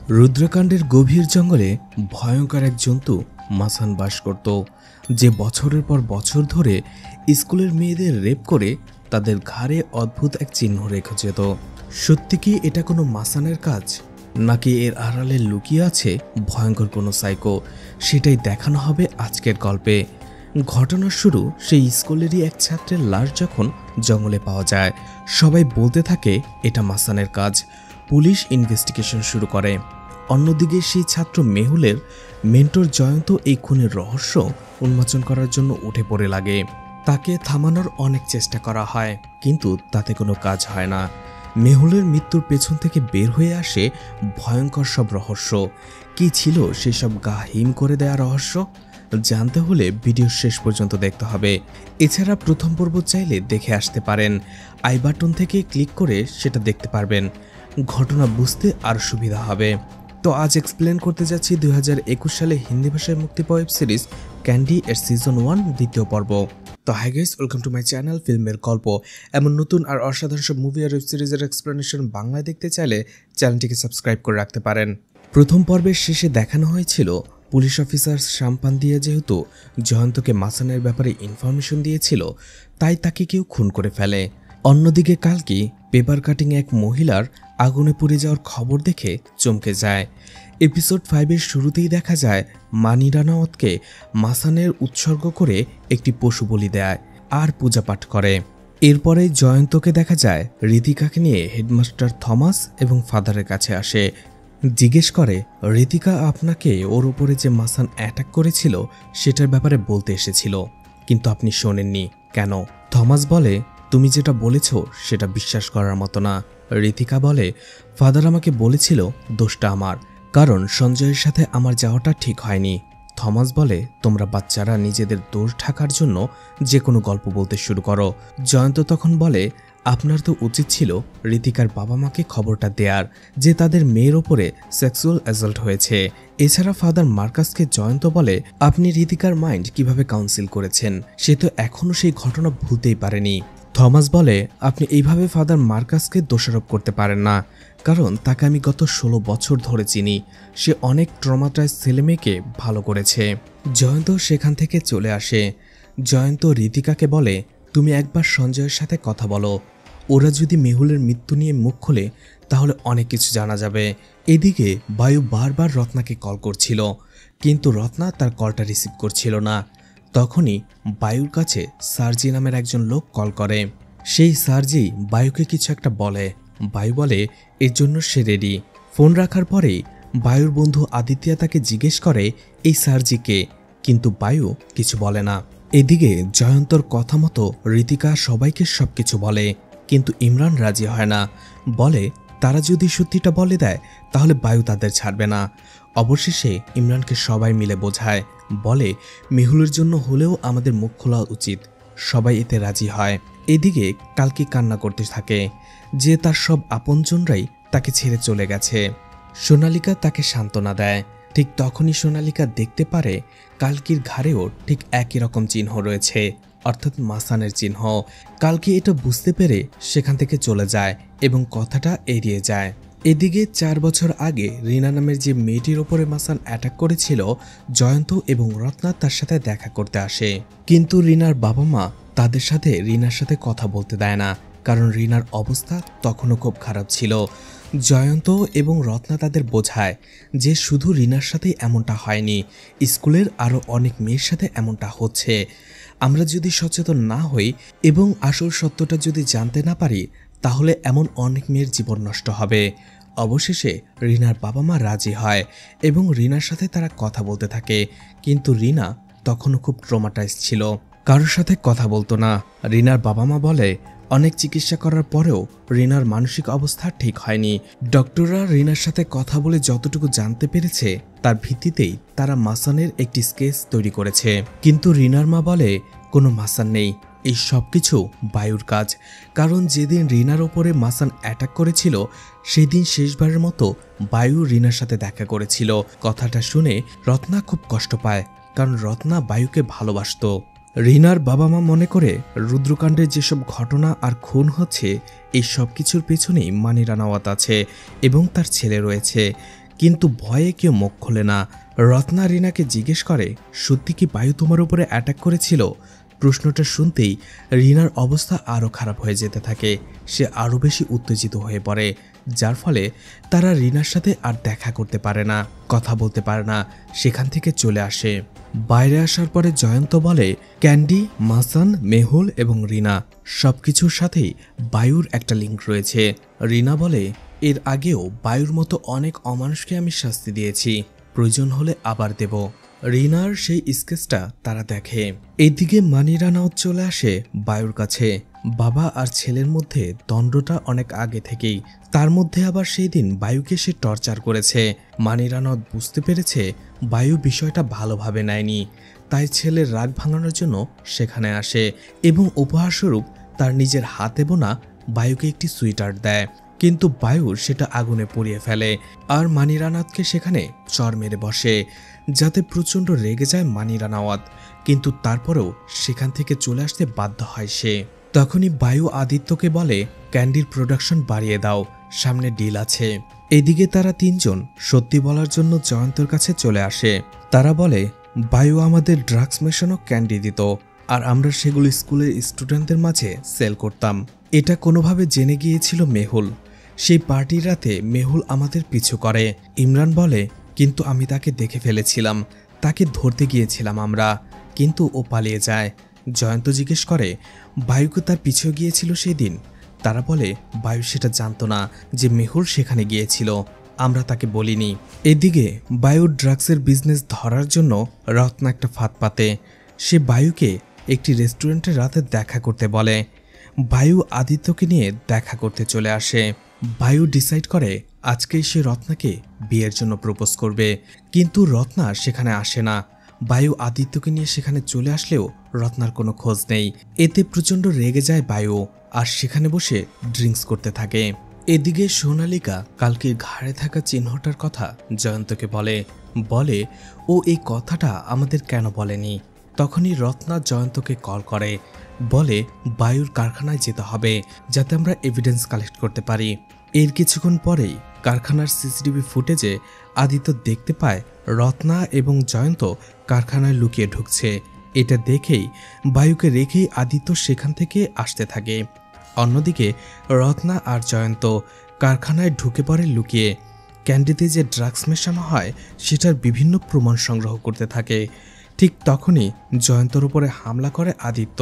রুদ্রকাণ্ডের গভীর জঙ্গলে ভয়ঙ্কর এক জন্তু মাসান বাস করত, যে বছরের পর বছর ধরে স্কুলের মেয়েদের রেপ করে তাদের ঘাড়ে অদ্ভুত এক চিহ্ন রেখে যেত। সত্যি কি এটা কোনো মাসানের কাজ, নাকি এর আড়ালে লুকিয়ে আছে ভয়ঙ্কর কোনো সাইকো? সেটাই দেখানো হবে আজকের গল্পে। ঘটনার শুরু সেই স্কুলেরই এক ছাত্রের লাশ যখন জঙ্গলে পাওয়া যায়। সবাই বলতে থাকে এটা মাসানের কাজ। পুলিশ ইনভেস্টিগেশন শুরু করে। অন্যদিকে সেই ছাত্র মেহুলের মেন্টর জয়ন্ত এই খুনের রহস্য উন্মোচন করার জন্য উঠে পড়ে লাগে। তাকে থামানোর অনেক চেষ্টা করা হয়, কিন্তু তাতে কোনো কাজ হয় না। মেহুলের মৃত্যুর পেছন থেকে বের হয়ে আসে ভয়ঙ্কর সব রহস্য। কি ছিল সেই সব গা হিম করে দেয়া রহস্য? জানতে হলে ভিডিও শেষ পর্যন্ত দেখতে হবে। এছাড়া প্রথম পর্ব চাইলে দেখে আসতে পারেন, আই বাটন থেকে ক্লিক করে সেটা দেখতে পারবেন। ঘটনা বুঝতে আরও সুবিধা হবে। তো আজ এক্সপ্লেন করতে যাচ্ছি 2021 সালে হিন্দি ভাষায় মুক্তি পাওয়া ওয়েব সিরিজ ক্যান্ডি এর সিজন 1 দ্বিতীয় পর্ব। তো hi guys, welcome to my channel ফিল্মের গল্প। এমন নতুন আর অসাধারণ সব মুভি আর ওয়েব সিরিজের এক্সপ্লেনেশন বাংলায় দেখতে চাইলে চ্যানেলটিকে সাবস্ক্রাইব করে রাখতে পারেন। প্রথম পর্বের শেষে দেখানো হয়েছিল পুলিশ অফিসার শামপান দিয়ে যেহেতু জয়ন্তকে মাসানের ব্যাপারে ইনফরমেশন দিয়েছিল, তাই তাকে কেউ খুন করে ফেলে। অন্যদিকে কালকি পেপার কাটিং এক মহিলার আগুনে পুড়ে যাওয়ার খবর দেখে চমকে যায়। এপিসোড 5-এর শুরুতেই দেখা যায় মানি রানাওয়াতকে মাসানের উৎসর্গ করে একটি পশু বলি দেয় আর পূজা পাঠ করে। এরপরে জয়ন্তকে দেখা যায় ঋতিকাকে নিয়ে হেডমাস্টার থমাস এবং ফাদারের কাছে আসে। জিজ্ঞেস করে, ঋতিকা আপনাকে ওর উপরে যে মাসান অ্যাটাক করেছিল সেটার ব্যাপারে বলতে এসেছিল, কিন্তু আপনি শোনেননি কেন? থমাস বলে, তুমি যেটা বলেছ সেটা বিশ্বাস করার মতো না। ঋতিকা বলে, ফাদার আমাকে বলেছিল দোষটা আমার, কারণ সঞ্জয়ের সাথে আমার যাওয়াটা ঠিক হয়নি। থমাস বলে, তোমরা বাচ্চারা নিজেদের দোষ ঢাকার জন্য যে কোনো গল্প বলতে শুরু করো। জয়ন্ত তখন বলে, আপনার তো উচিত ছিল ঋতিকার বাবা মাকে খবরটা দেয়ার যে তাদের মেয়ের ওপরে সেক্সুয়াল অ্যাসল্ট হয়েছে। এছাড়া ফাদার মার্কাসকে জয়ন্ত বলে, আপনি ঋতিকার মাইন্ড কিভাবে কাউন্সিল করেছেন? সে তো এখনও সেই ঘটনা ভুলতেই পারেনি। থমাস বলে, আপনি এইভাবে ফাদার মার্কাসকে দোষারোপ করতে পারেন না, কারণ তাকে আমি গত 16 বছর ধরে চিনি। সে অনেক ট্রমাটাইজ ছেলেমেয়েকে ভালো করেছে। জয়ন্ত সেখান থেকে চলে আসে। জয়ন্ত ঋতিকাকে বলে, তুমি একবার সঞ্জয়ের সাথে কথা বলো। ওরা যদি মেহুলের মৃত্যু নিয়ে মুখ খোলে তাহলে অনেক কিছু জানা যাবে। এদিকে বায়ু বারবার রত্নাকে কল করছিল, কিন্তু রত্না তার কলটা রিসিভ করছিল না। তখনই বায়ুর কাছে সার্জি নামের একজন লোক কল করে। সেই সার্জি বায়ুকে কিছু একটা বলে। বায়ু বলে এর জন্য সে রেডি। ফোন রাখার পরেই বায়ুর বন্ধু আদিত্যা তাকে জিজ্ঞেস করে এই সার্জি কে, কিন্তু বায়ু কিছু বলে না। এদিকে জয়ন্তর কথা মতো ঋতিকা সবাইকে সবকিছু বলে, কিন্তু ইমরান রাজি হয় না। বলে তারা যদি সত্যিটা বলে দেয় তাহলে বায়ু তাদের ছাড়বে না। অবশেষে ইমরানকে সবাই মিলে বোঝায়, বলে মেহুলের জন্য হলেও আমাদের মুখ খোলা উচিত। সবাই এতে রাজি হয়। এদিকে কালকি কান্না করতে থাকে যে তার সব আপনজনরাই তাকে ছেড়ে চলে গেছে। সোনালিকা তাকে সান্ত্বনা দেয়। ঠিক তখনই সোনালিকা দেখতে পারে কালকির ঘাড়েও ঠিক একই রকম চিহ্ন রয়েছে, অর্থাৎ মাসানের চিহ্ন। কালকি এটা বুঝতে পেরে সেখান থেকে চলে যায় এবং কথাটা এড়িয়ে যায়। এদিকে 4 বছর আগে রিনা নামের যে মেয়েটির ওপরে মাসান অ্যাটাক করেছিল, জয়ন্ত এবং রত্না তার সাথে দেখা করতে আসে, কিন্তু রিনার বাবা মা তাদের সাথে রিনার সাথে কথা বলতে দেয় না, কারণ রিনার অবস্থা তখনও খুব খারাপ ছিল। জয়ন্ত এবং রত্না তাদের বোঝায় যে শুধু রিনার সাথেই এমনটা হয়নি, স্কুলের আরও অনেক মেয়ের সাথে এমনটা হচ্ছে। আমরা যদি সচেতন না হই এবং আসল সত্যটা যদি জানতে না পারি তাহলে এমন অনেক মেয়ের জীবন নষ্ট হবে। অবশেষে রিনার বাবা মা রাজি হয় এবং রিনার সাথে তারা কথা বলতে থাকে, কিন্তু রিনা তখনও খুব ট্রমাটাইজ ছিল, কারোর সাথে কথা বলতো না। রিনার বাবা মা বলে অনেক চিকিৎসা করার পরেও রিনার মানসিক অবস্থা ঠিক হয়নি। ডক্টররা রিনার সাথে কথা বলে যতটুকু জানতে পেরেছে তার ভিত্তিতেই তারা মাসানের একটি স্কেচ তৈরি করেছে, কিন্তু রিনার মা বলে কোনো মাসান নেই, এই সব কিছু বায়ুর কাজ। কারণ যেদিন রিনার ওপরে মাসান অ্যাটাক করেছিল সেই দিন শেষবারের মতো বায়ু রিনার সাথে দেখা করেছিল। কথাটা শুনে রত্না খুব কষ্ট পায়, কারণ রত্না বায়ুকে ভালোবাসত। রিনার বাবা মা মনে করে রুদ্রকাণ্ডের যেসব ঘটনা আর খুন হচ্ছে এই সব কিছুর পেছনেই মানি রানাওয়াত আছে এবং তার ছেলে রয়েছে, কিন্তু ভয়ে কেউ মুখ খোলে না। রত্না রিনাকে জিজ্ঞেস করে, সত্যি কি বায়ু তোমার উপরে অ্যাটাক করেছিল? প্রশ্নটা শুনতেই রিনার অবস্থা আরও খারাপ হয়ে যেতে থাকে। সে আরও বেশি উত্তেজিত হয়ে পড়ে, যার ফলে তারা রিনার সাথে আর দেখা করতে পারে না, কথা বলতে পারে না, সেখান থেকে চলে আসে। বাইরে আসার পরে জয়ন্ত বলে, ক্যান্ডি, মাসান, মেহুল এবং রিনা সবকিছুর সাথেই বায়ুর একটা লিঙ্ক রয়েছে। রিনা বলে, এর আগেও বায়ুর মতো অনেক অমানুষকে আমি শাস্তি দিয়েছি, প্রয়োজন হলে আবার দেব। রিনার সেই স্কেচটা তারা দেখে। এদিকে মানি রানাউত চলে আসে বায়ুর কাছে। বাবা আর ছেলের মধ্যে দ্বন্দ্বটা অনেক আগে থেকেই, তার মধ্যে আবার সেই দিন বায়ুকে সে টর্চার করেছে। মানি রানাউত বুঝতে পেরেছে বায়ু বিষয়টা ভালোভাবে নেয়নি, তাই ছেলের রাগ ভাঙানোর জন্য সেখানে আসে এবং উপহারস্বরূপ তার নিজের হাতে বোনা বায়ুকে একটি সুইটার দেয়। কিন্তু বায়ু সেটা আগুনে পুড়িয়ে ফেলে আর মানি রানাওয়াতকে সেখানে চড় মেরে বসে, যাতে প্রচণ্ড রেগে যায় মানি রানাওয়াত। কিন্তু তারপরেও সেখান থেকে চলে আসতে বাধ্য হয় সে। তখনই বায়ু আদিত্যকে বলে, ক্যান্ডির প্রোডাকশন বাড়িয়ে দাও, সামনে ডিল আছে। এদিকে তারা তিনজন সত্যি বলার জন্য জয়ন্তর কাছে চলে আসে। তারা বলে, বায়ু আমাদের ড্রাগস মেশানো ক্যান্ডি দিত আর আমরা সেগুলো স্কুলের স্টুডেন্টদের মাঝে সেল করতাম। এটা কোনোভাবে জেনে গিয়েছিল মেহুল। সেই পার্টির রাতে মেহুল আমাদের পিছু করে। ইমরান বলে, কিন্তু আমি তাকে দেখে ফেলেছিলাম, তাকে ধরতে গিয়েছিলাম আমরা, কিন্তু ও পালিয়ে যায়। জয়ন্ত জিজ্ঞেস করে, বায়ুকে তার পিছু গিয়েছিল সেই দিন? তারা বলে, বায়ু সেটা জানতো না যে মেহুল সেখানে গিয়েছিল, আমরা তাকে বলিনি। এদিকে বায়ুর ড্রাগসের বিজনেস ধরার জন্য রত্না একটা ফাঁদ পাতে। সে বায়ুকে একটি রেস্টুরেন্টে রাতে দেখা করতে বলে। বায়ু আদিত্যকে নিয়ে দেখা করতে চলে আসে। বায়ু ডিসাইড করে আজকেই সে রত্নাকে বিয়ের জন্য প্রপোজ করবে, কিন্তু রত্না সেখানে আসে না। বায়ু আদিত্যকে নিয়ে সেখানে চলে আসলেও রত্নার কোনো খোঁজ নেই। এতে প্রচণ্ড রেগে যায় বায়ু আর সেখানে বসে ড্রিঙ্কস করতে থাকে। এদিকে সোনালিকা কালকে ঘাড়ে থাকা চিহ্নটার কথা জয়ন্তকে বলে ও এই কথাটা আমাদের কেন বলেনি। তখনই রত্না জয়ন্তকে কল করে, বলে বায়ুর কারখানায় যেতে হবে যাতে আমরা এভিডেন্স কালেক্ট করতে পারি। এর কিছুক্ষণ পরেই কারখানার সিসিটিভি ফুটেজে আদিত্য দেখতে পায় রত্না এবং জয়ন্ত কারখানায় লুকিয়ে ঢুকছে। এটা দেখেই বায়ুকে রেখেই আদিত্য সেখান থেকে আসতে থাকে। অন্যদিকে রত্না আর জয়ন্ত কারখানায় ঢুকে পড়ে লুকিয়ে। ক্যান্ডিতে যে ড্রাগস মেশানো হয় সেটার বিভিন্ন প্রমাণ সংগ্রহ করতে থাকে। ঠিক তখনই জয়ন্তর উপরে হামলা করে আদিত্য,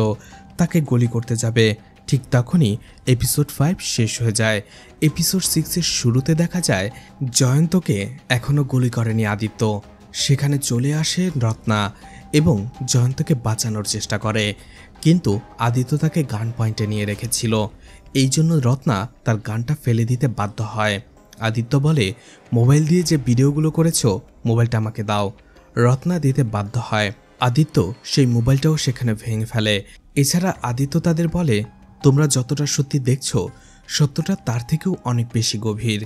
তাকে গুলি করতে যাবে। ঠিক তখনই এপিসোড 5 শেষ হয়ে যায়। এপিসোড 6-এর শুরুতে দেখা যায় জয়ন্তকে এখনও গুলি করেনি আদিত্য। সেখানে চলে আসে রত্না এবং জয়ন্তকে বাঁচানোর চেষ্টা করে, কিন্তু আদিত্য তাকে গান পয়েন্টে নিয়ে রেখেছিল। এই জন্য রত্না তার গানটা ফেলে দিতে বাধ্য হয়। আদিত্য বলে, মোবাইল দিয়ে যে ভিডিওগুলো করেছো মোবাইলটা আমাকে দাও। রত্না দিতে বাধ্য হয়। আদিত্য সেই মোবাইলটাও সেখানে ভেঙে ফেলে। এছাড়া আদিত্য তাদের বলে, তোমরা যতটা সত্যি দেখছো সত্যটা তার থেকেও অনেক বেশি গভীর,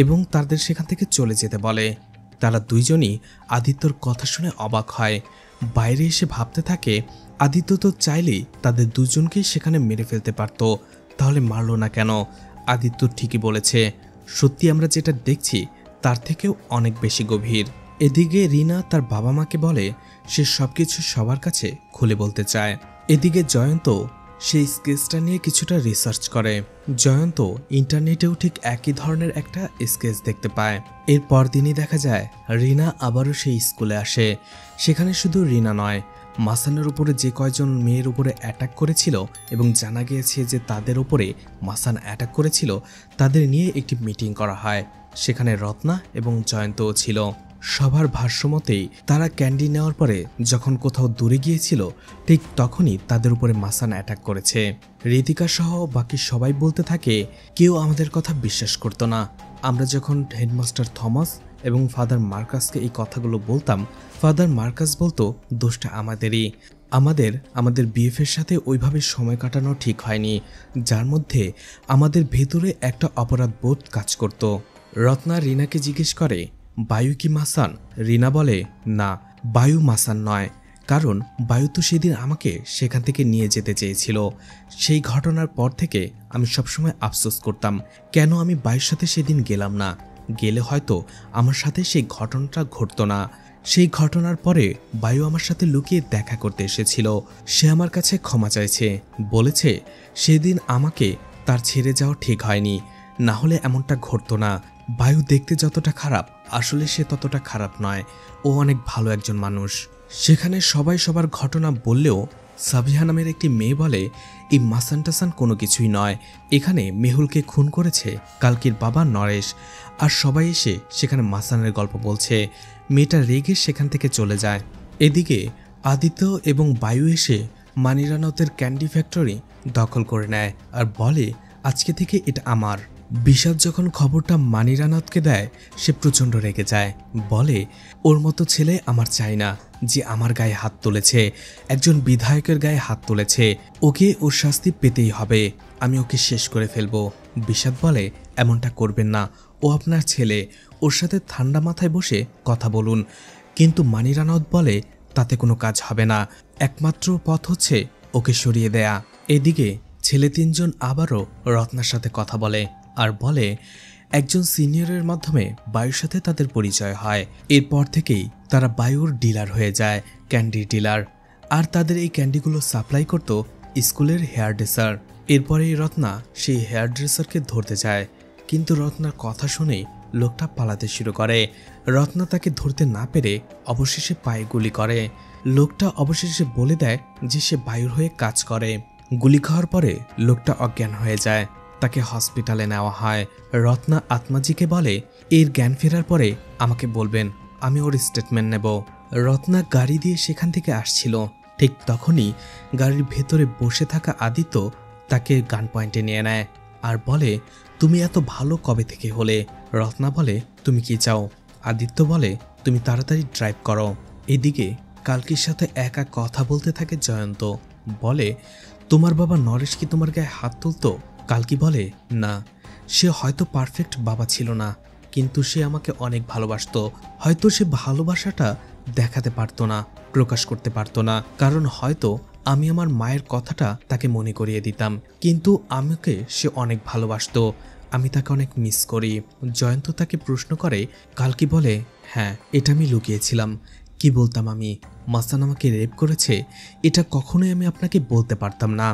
এবং তাদের সেখান থেকে চলে যেতে বলে। তারা দুইজনই আদিত্যর কথা শুনে অবাক হয়। বাইরে এসে ভাবতে থাকে, আদিত্য তো চাইলেই তাদের দুজনকেই সেখানে মেরে ফেলতে পারত, তাহলে মারল না কেন? আদিত্য ঠিকই বলেছে, সত্যি আমরা যেটা দেখছি তার থেকেও অনেক বেশি গভীর। এদিকে রিনা তার বাবা মাকে বলে সে সবকিছু সবার কাছে খুলে বলতে চায়। এদিকে জয়ন্ত সেই স্কেচটা নিয়ে কিছুটা রিসার্চ করে। জয়ন্ত ইন্টারনেটেও ঠিক একই ধরনের একটা স্কেচ দেখতে পায়। এর পরদিনই দেখা যায় রিনা আবারও সেই স্কুলে আসে। সেখানে শুধু রিনা নয়, মাসানের উপরে যে কয়জন মেয়ের উপরে অ্যাটাক করেছিল এবং জানা গিয়েছে যে তাদের উপরে মাসান অ্যাটাক করেছিল, তাদের নিয়ে একটি মিটিং করা হয়। সেখানে রত্না এবং জয়ন্তও ছিল। সবার ভাষ্যমতেই তারা ক্যান্ডি নেওয়ার পরে যখন কোথাও দূরে গিয়েছিল ঠিক তখনই তাদের উপরে মাসান অ্যাটাক করেছে। ঋতিকা সহ বাকি সবাই বলতে থাকে, কেউ আমাদের কথা বিশ্বাস করতো না। আমরা যখন হেডমাস্টার থমাস এবং ফাদার মার্কাসকে এই কথাগুলো বলতাম, ফাদার মার্কাস বলতো দোষটা আমাদেরই। আমাদের বিএফের সাথে ওইভাবে সময় কাটানো ঠিক হয়নি, যার মধ্যে আমাদের ভেতরে একটা অপরাধ বোধ কাজ করত। রত্না রিনাকে জিজ্ঞেস করে, বায়ু কি মাসান? রিনা বলে, না, বায়ু মাসান নয়, কারণ বায়ু তো সেদিন আমাকে সেখান থেকে নিয়ে যেতে চেয়েছিল। সেই ঘটনার পর থেকে আমি সবসময় আফসোস করতাম কেন আমি বায়ুর সাথে সেদিন গেলাম না। গেলে হয়তো আমার সাথে সেই ঘটনাটা ঘটতো না। সেই ঘটনার পরে বায়ু আমার সাথে লুকিয়ে দেখা করতে এসেছিল। সে আমার কাছে ক্ষমা চাইছে, বলেছে সেদিন আমাকে তার ছেড়ে যাওয়া ঠিক হয়নি, না হলে এমনটা ঘটতো না। বায়ু দেখতে যতটা খারাপ, আসলে সে ততটা খারাপ নয়। ও অনেক ভালো একজন মানুষ। সেখানে সবাই সবার ঘটনা বললেও সাবিহা নামের একটি মেয়ে বলে এই মাসান টাসান কোনো কিছুই নয়। এখানে মেহুলকে খুন করেছে কালকির বাবা নরেশ। আর সবাই এসে সেখানে মাসানের গল্প বলছে। মেয়েটা রেগে সেখান থেকে চলে যায়। এদিকে আদিত্য এবং বায়ু এসে মানিরানতের ক্যান্ডি ফ্যাক্টরি দখল করে নেয় আর বলে আজকে থেকে এটা আমার। বিষাদ যখন খবরটা মানিরানাথকে দেয় সে প্রচণ্ড রেগে যায়, বলে ওর মতো ছেলে আমার চাই না, যে আমার গায়ে হাত তুলেছে, একজন বিধায়কের গায়ে হাত তুলেছে, ওকে ওর শাস্তি পেতেই হবে, আমি ওকে শেষ করে ফেলবো। বিষাদ বলে এমনটা করবেন না, ও আপনার ছেলে, ওর সাথে ঠান্ডা মাথায় বসে কথা বলুন। কিন্তু মানিরানাথ বলে তাতে কোনো কাজ হবে না, একমাত্র পথ হচ্ছে ওকে সরিয়ে দেয়া। এদিকে ছেলে তিনজন আবারও রত্নার সাথে কথা বলে আর বলে একজন সিনিয়রের মাধ্যমে বায়ুর সাথে তাদের পরিচয় হয়। এরপর থেকেই তারা বায়ুর ডিলার হয়ে যায়, ক্যান্ডি ডিলার। আর তাদের এই ক্যান্ডিগুলো সাপ্লাই করত স্কুলের হেয়ার ড্রেসার। এরপরেই রত্না সেই হেয়ার ড্রেসারকে ধরতে যায়, কিন্তু রত্নার কথা শুনে লোকটা পালাতে শুরু করে। রত্না তাকে ধরতে না পেরে অবশেষে পায়ে গুলি করে। লোকটা অবশেষে বলে দেয় যে সে বায়ুর হয়ে কাজ করে। গুলি খাওয়ার পরে লোকটা অজ্ঞান হয়ে যায়, তাকে হসপিটালে নেওয়া হয়। রত্না আত্মাজিকে বলে এর জ্ঞান ফেরার পরে আমাকে বলবেন, আমি ওর স্টেটমেন্ট নেব। রত্না গাড়ি দিয়ে সেখান থেকে আসছিল, ঠিক তখনই গাড়ির ভেতরে বসে থাকা আদিত্য তাকে গান পয়েন্টে নিয়ে নেয় আর বলে তুমি এত ভালো কবে থেকে হলে? রত্না বলে তুমি কি চাও? আদিত্য বলে তুমি তাড়াতাড়ি ড্রাইভ করো। এদিকে কালকির সাথে একা কথা বলতে থাকে জয়ন্ত, বলে তোমার বাবা নরেশ কি তোমার গায়ে হাত তুলতো? কালকি বলে না, সে হয়তো পারফেক্ট বাবা ছিল না, কিন্তু সে আমাকে অনেক ভালোবাসতো। হয়তো সে ভালোবাসাটা দেখাতে পারতো না, প্রকাশ করতে পারতো না, কারণ হয়তো আমি আমার মায়ের কথাটা তাকে মনে করিয়ে দিতাম, কিন্তু আমাকে সে অনেক ভালোবাসতো, আমি তাকে অনেক মিস করি। জয়ন্ত তাকে প্রশ্ন করে, কালকি বলে হ্যাঁ, এটা আমি লুকিয়েছিলাম। কি বলতাম আমি? মাসান আমাকে রেপ করেছে, এটা কখনোই আমি আপনাকে বলতে পারতাম না।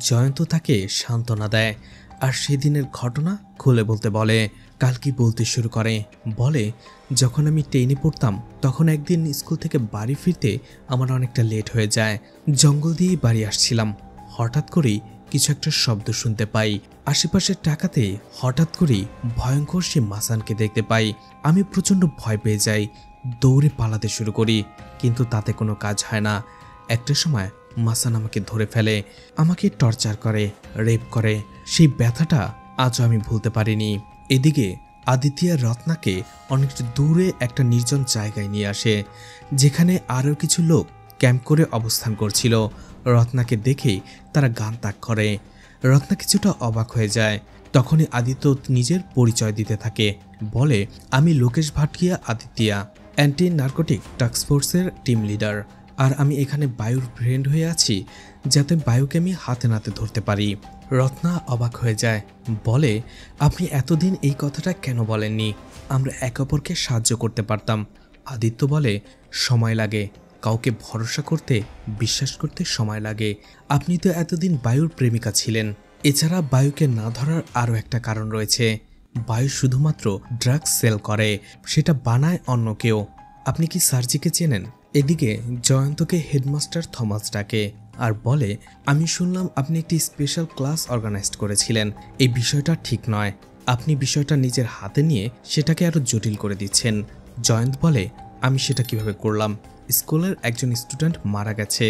জয়ন্ত তাকে সান্ত্বনা দেয় আর সেদিনের ঘটনা খুলে বলতে বলে। কালকি বলতে শুরু করে, বলে যখন আমি 10-এ পড়তাম তখন একদিন স্কুল থেকে বাড়ি ফিরতে আমার অনেকটা লেট হয়ে যায়। জঙ্গল দিয়েই বাড়ি আসছিলাম, হঠাৎ করেই কিছু একটা শব্দ শুনতে পাই। আশেপাশের টাকাতে হঠাৎ করেই ভয়ঙ্কর সে মাসানকে দেখতে পাই। আমি প্রচণ্ড ভয় পেয়ে যাই, দৌড়ে পালাতে শুরু করি, কিন্তু তাতে কোনো কাজ হয় না। একটা সময় মাসান আমাকে ধরে ফেলে, আমাকে টর্চার করে, রেপ করে। সেই ব্যথাটা আজও আমি ভুলতে পারিনি। এদিকে আদিত্য রত্নাকে অনেকটা দূরে একটা নির্জন জায়গায় নিয়ে আসে, যেখানে আরও কিছু লোক ক্যাম্প করে অবস্থান করছিল। রত্নাকে দেখেই তারা গান তাক করে। রত্না কিছুটা অবাক হয়ে যায়। তখনই আদিত্য নিজের পরিচয় দিতে থাকে, বলে আমি Lokesh Bhatia Aditya, anti narcotic task ফোর্সের টিম লিডার, আর আমি এখানে বায়ুর ফ্রেন্ড হয়ে আছি যাতে বায়ুকে আমি হাতে নাতে ধরতে পারি। রত্না অবাক হয়ে যায়, বলে আপনি এতদিন এই কথাটা কেন বলেননি? আমরা একে অপরকে সাহায্য করতে পারতাম। আদিত্য বলে সময় লাগে, কাউকে ভরসা করতে, বিশ্বাস করতে সময় লাগে। আপনি তো এতদিন বায়ুর প্রেমিকা ছিলেন। এছাড়া বায়ুকে না ধরার আরও একটা কারণ রয়েছে, বায়ু শুধুমাত্র ড্রাগস সেল করে, সেটা বানায় অন্য কেউ। আপনি কি সার্জিকে চেনেন? এদিকে জয়ন্তকে হেডমাস্টার থমাস ডাকে আর বলে আমি শুনলাম আপনি একটি স্পেশাল ক্লাস অর্গানাইজ করেছিলেন। এই বিষয়টা ঠিক নয়, আপনি বিষয়টা নিজের হাতে নিয়ে সেটাকে আরো জটিল করে দিচ্ছেন। জয়ন্ত বলে আমি সেটা কিভাবে করলাম? স্কুলের একজন স্টুডেন্ট মারা গেছে,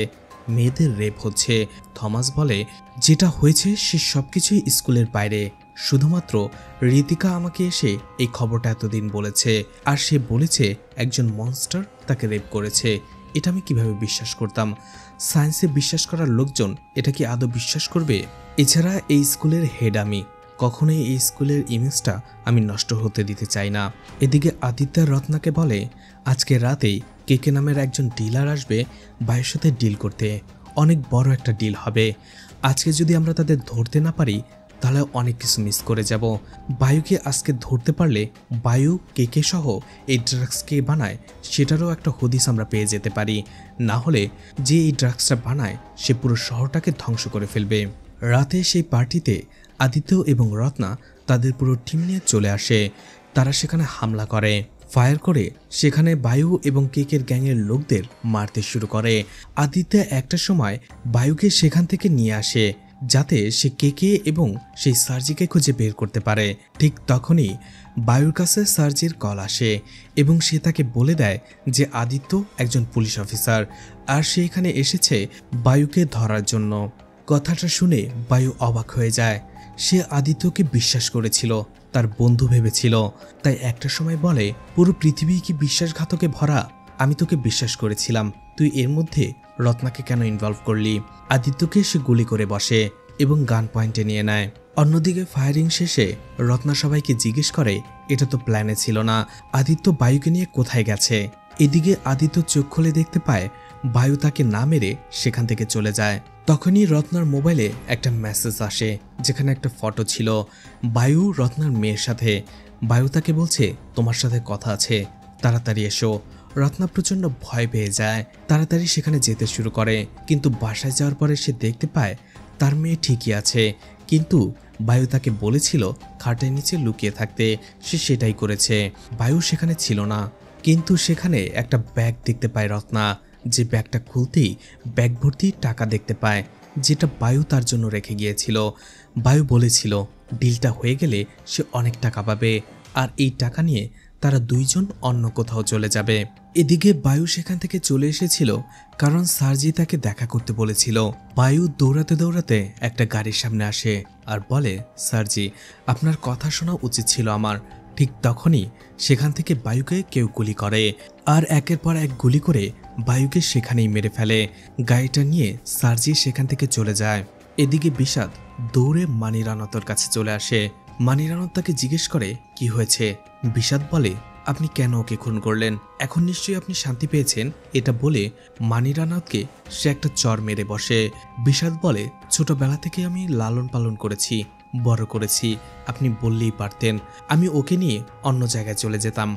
মেয়েদের রেপ হচ্ছে। থমাস বলে যেটা হয়েছে সে সবকিছুই স্কুলের বাইরে, শুধুমাত্র ঋতিকা আমাকে এসে এই খবরটা এতদিন বলেছে, আর সে বলেছে একজন মনস্টার তাকে রেপ করেছে। এটা আমি কিভাবে বিশ্বাস করতাম? সায়েন্সে বিশ্বাস করার লোকজন এটা কি আদৌ বিশ্বাস করবে? এছাড়া এই স্কুলের হেড আমি, কখনোই এই স্কুলের ইমেজটা আমি নষ্ট হতে দিতে চাই না। এদিকে আদিত্য রত্নাকে বলে আজকে রাতেই কেকে নামের একজন ডিলার আসবে বায়ুর সাথে ডিল করতে, অনেক বড় একটা ডিল হবে। আজকে যদি আমরা তাদের ধরতে না পারি তাহলে অনেক কিছু মিস করে যাব। বায়ুকে আজকে ধরতে পারলে বায়ু কে সহ এই ড্রাগসকে বানায় সেটারও একটা হদিস আমরা পেয়ে যেতে পারি। না হলে যে এই ড্রাগসটা বানায় সে পুরো শহরটাকে ধ্বংস করে ফেলবে। রাতে সেই পার্টিতে আদিত্য এবং রত্না তাদের পুরো টিম নিয়ে চলে আসে। তারা সেখানে হামলা করে, ফায়ার করে সেখানে বায়ু এবং কেকের গ্যাংয়ের লোকদের মারতে শুরু করে। আদিত্য একটা সময় বায়ুকে সেখান থেকে নিয়ে আসে যাতে সে কেকে এবং সেই সার্জিকে খুঁজে বের করতে পারে। ঠিক তখনই বায়ুর কাছে সার্জির কল আসে এবং সে তাকে বলে দেয় যে আদিত্য একজন পুলিশ অফিসার আর সে এখানে এসেছে বায়ুকে ধরার জন্য। কথাটা শুনে বায়ু অবাক হয়ে যায়। সে আদিত্যকে বিশ্বাস করেছিল, তার বন্ধু ভেবেছিল, তাই একটা সময় বলে, পুরো পৃথিবী কি বিশ্বাসঘাতকে ভরা? আমি তোকে বিশ্বাস করেছিলাম, তুই এর মধ্যে রত্নাকে কেন ইনভলভ করলি? আদিত্যকে সে গুলি করে বসে এবং গান পয়েন্টে নিয়ে নেয়। অন্যদিকে ফায়ারিং শেষে রত্না সবাইকে জিজ্ঞেস করে, এটা তো প্ল্যানে ছিল না, আদিত্য বায়ুকে নিয়ে কোথায় গেছে? এদিকে আদিত্য চোখ খুলে দেখতে পায় বায়ু তাকে না মেরে সেখান থেকে চলে যায়। তখনই রত্নার মোবাইলে একটা মেসেজ আসে যেখানে একটা ফটো ছিল বায়ু রত্নার মেয়ের সাথে। বায়ু তাকে বলছে, তোমার সাথে কথা আছে, তাড়াতাড়ি এসো। রত্না প্রচণ্ড ভয় পেয়ে যায়, তাড়াতাড়ি সেখানে যেতে শুরু করে। কিন্তু বাসায় যাওয়ার পরে সে দেখতে পায় তার মেয়ে ঠিকই আছে, কিন্তু বায়ু তাকে বলেছিল খাটের নিচে লুকিয়ে থাকতে, সে সেটাই করেছে। বায়ু সেখানে ছিল না, কিন্তু সেখানে একটা ব্যাগ দেখতে পায় রত্না, যে ব্যাগটা খুলতেই ব্যাগ ভর্তি টাকা দেখতে পায় যেটা বায়ু তার জন্য রেখে গিয়েছিল। বায়ু বলেছিল ডিলটা হয়ে গেলে সে অনেক টাকা পাবে আর এই টাকা নিয়ে তারা দুইজন অন্য কোথাও চলে যাবে। এদিকে বায়ু সেখান থেকে চলে এসেছিল কারণ সার্জি তাকে দেখা করতে বলেছিল। বায়ু দৌড়াতে দৌড়াতে একটা গাড়ির সামনে আসে আর বলে, সার্জি আপনার কথা শোনা উচিত ছিল আমার। ঠিক তখনই সেখান থেকে বায়ুকে কেউ গুলি করে আর একের পর এক গুলি করে বায়ুকে সেখানেই মেরে ফেলে। গাড়িটা নিয়ে সার্জি সেখান থেকে চলে যায়। এদিকে বিষাদ দৌড়ে মানিরানতর কাছে চলে আসে। মানিরানত তাকে জিজ্ঞেস করে কি হয়েছে। বিষাদ বলে, আপনি কেন ওকে খুন করলেন? এখন নিশ্চয়ই আপনি শান্তি পেয়েছেন। এটা বলে মানিরানতকে সে একটা চর মেরে বসে। বিষাদ বলে, ছোটবেলা থেকে আমি লালন পালন করেছি, বড় করেছি, আপনি বললেই পারতেন, আমি ওকে নিয়ে অন্য জায়গায় চলে যেতাম।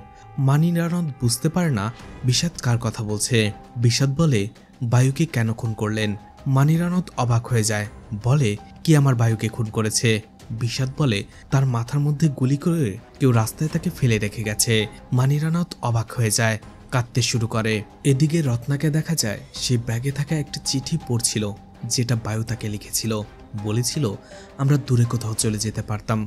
মানিরানত বুঝতে পারে না বিষাদ কার কথা বলছে। বিষাদ বলে, বায়ুকে কেন খুন করলেন? মানিরানত অবাক হয়ে যায়, বলে, কি আমার বায়ুকে খুন করেছে? বিষাদ বলে, তার মাথার মধ্যে গুলি করে কেউ রাস্তায় তাকে ফেলে রেখে গেছে। মানিরানত অবাক হয়ে যায়, কাঁদতে শুরু করে। এদিকে রত্নাকে দেখা যায় সে ব্যাগে থাকা একটা চিঠি পড়ছিল যেটা বায়ু তাকে লিখেছিল। বলেছিল, আমরা দূরে কোথাও চলে যেতে পারতাম,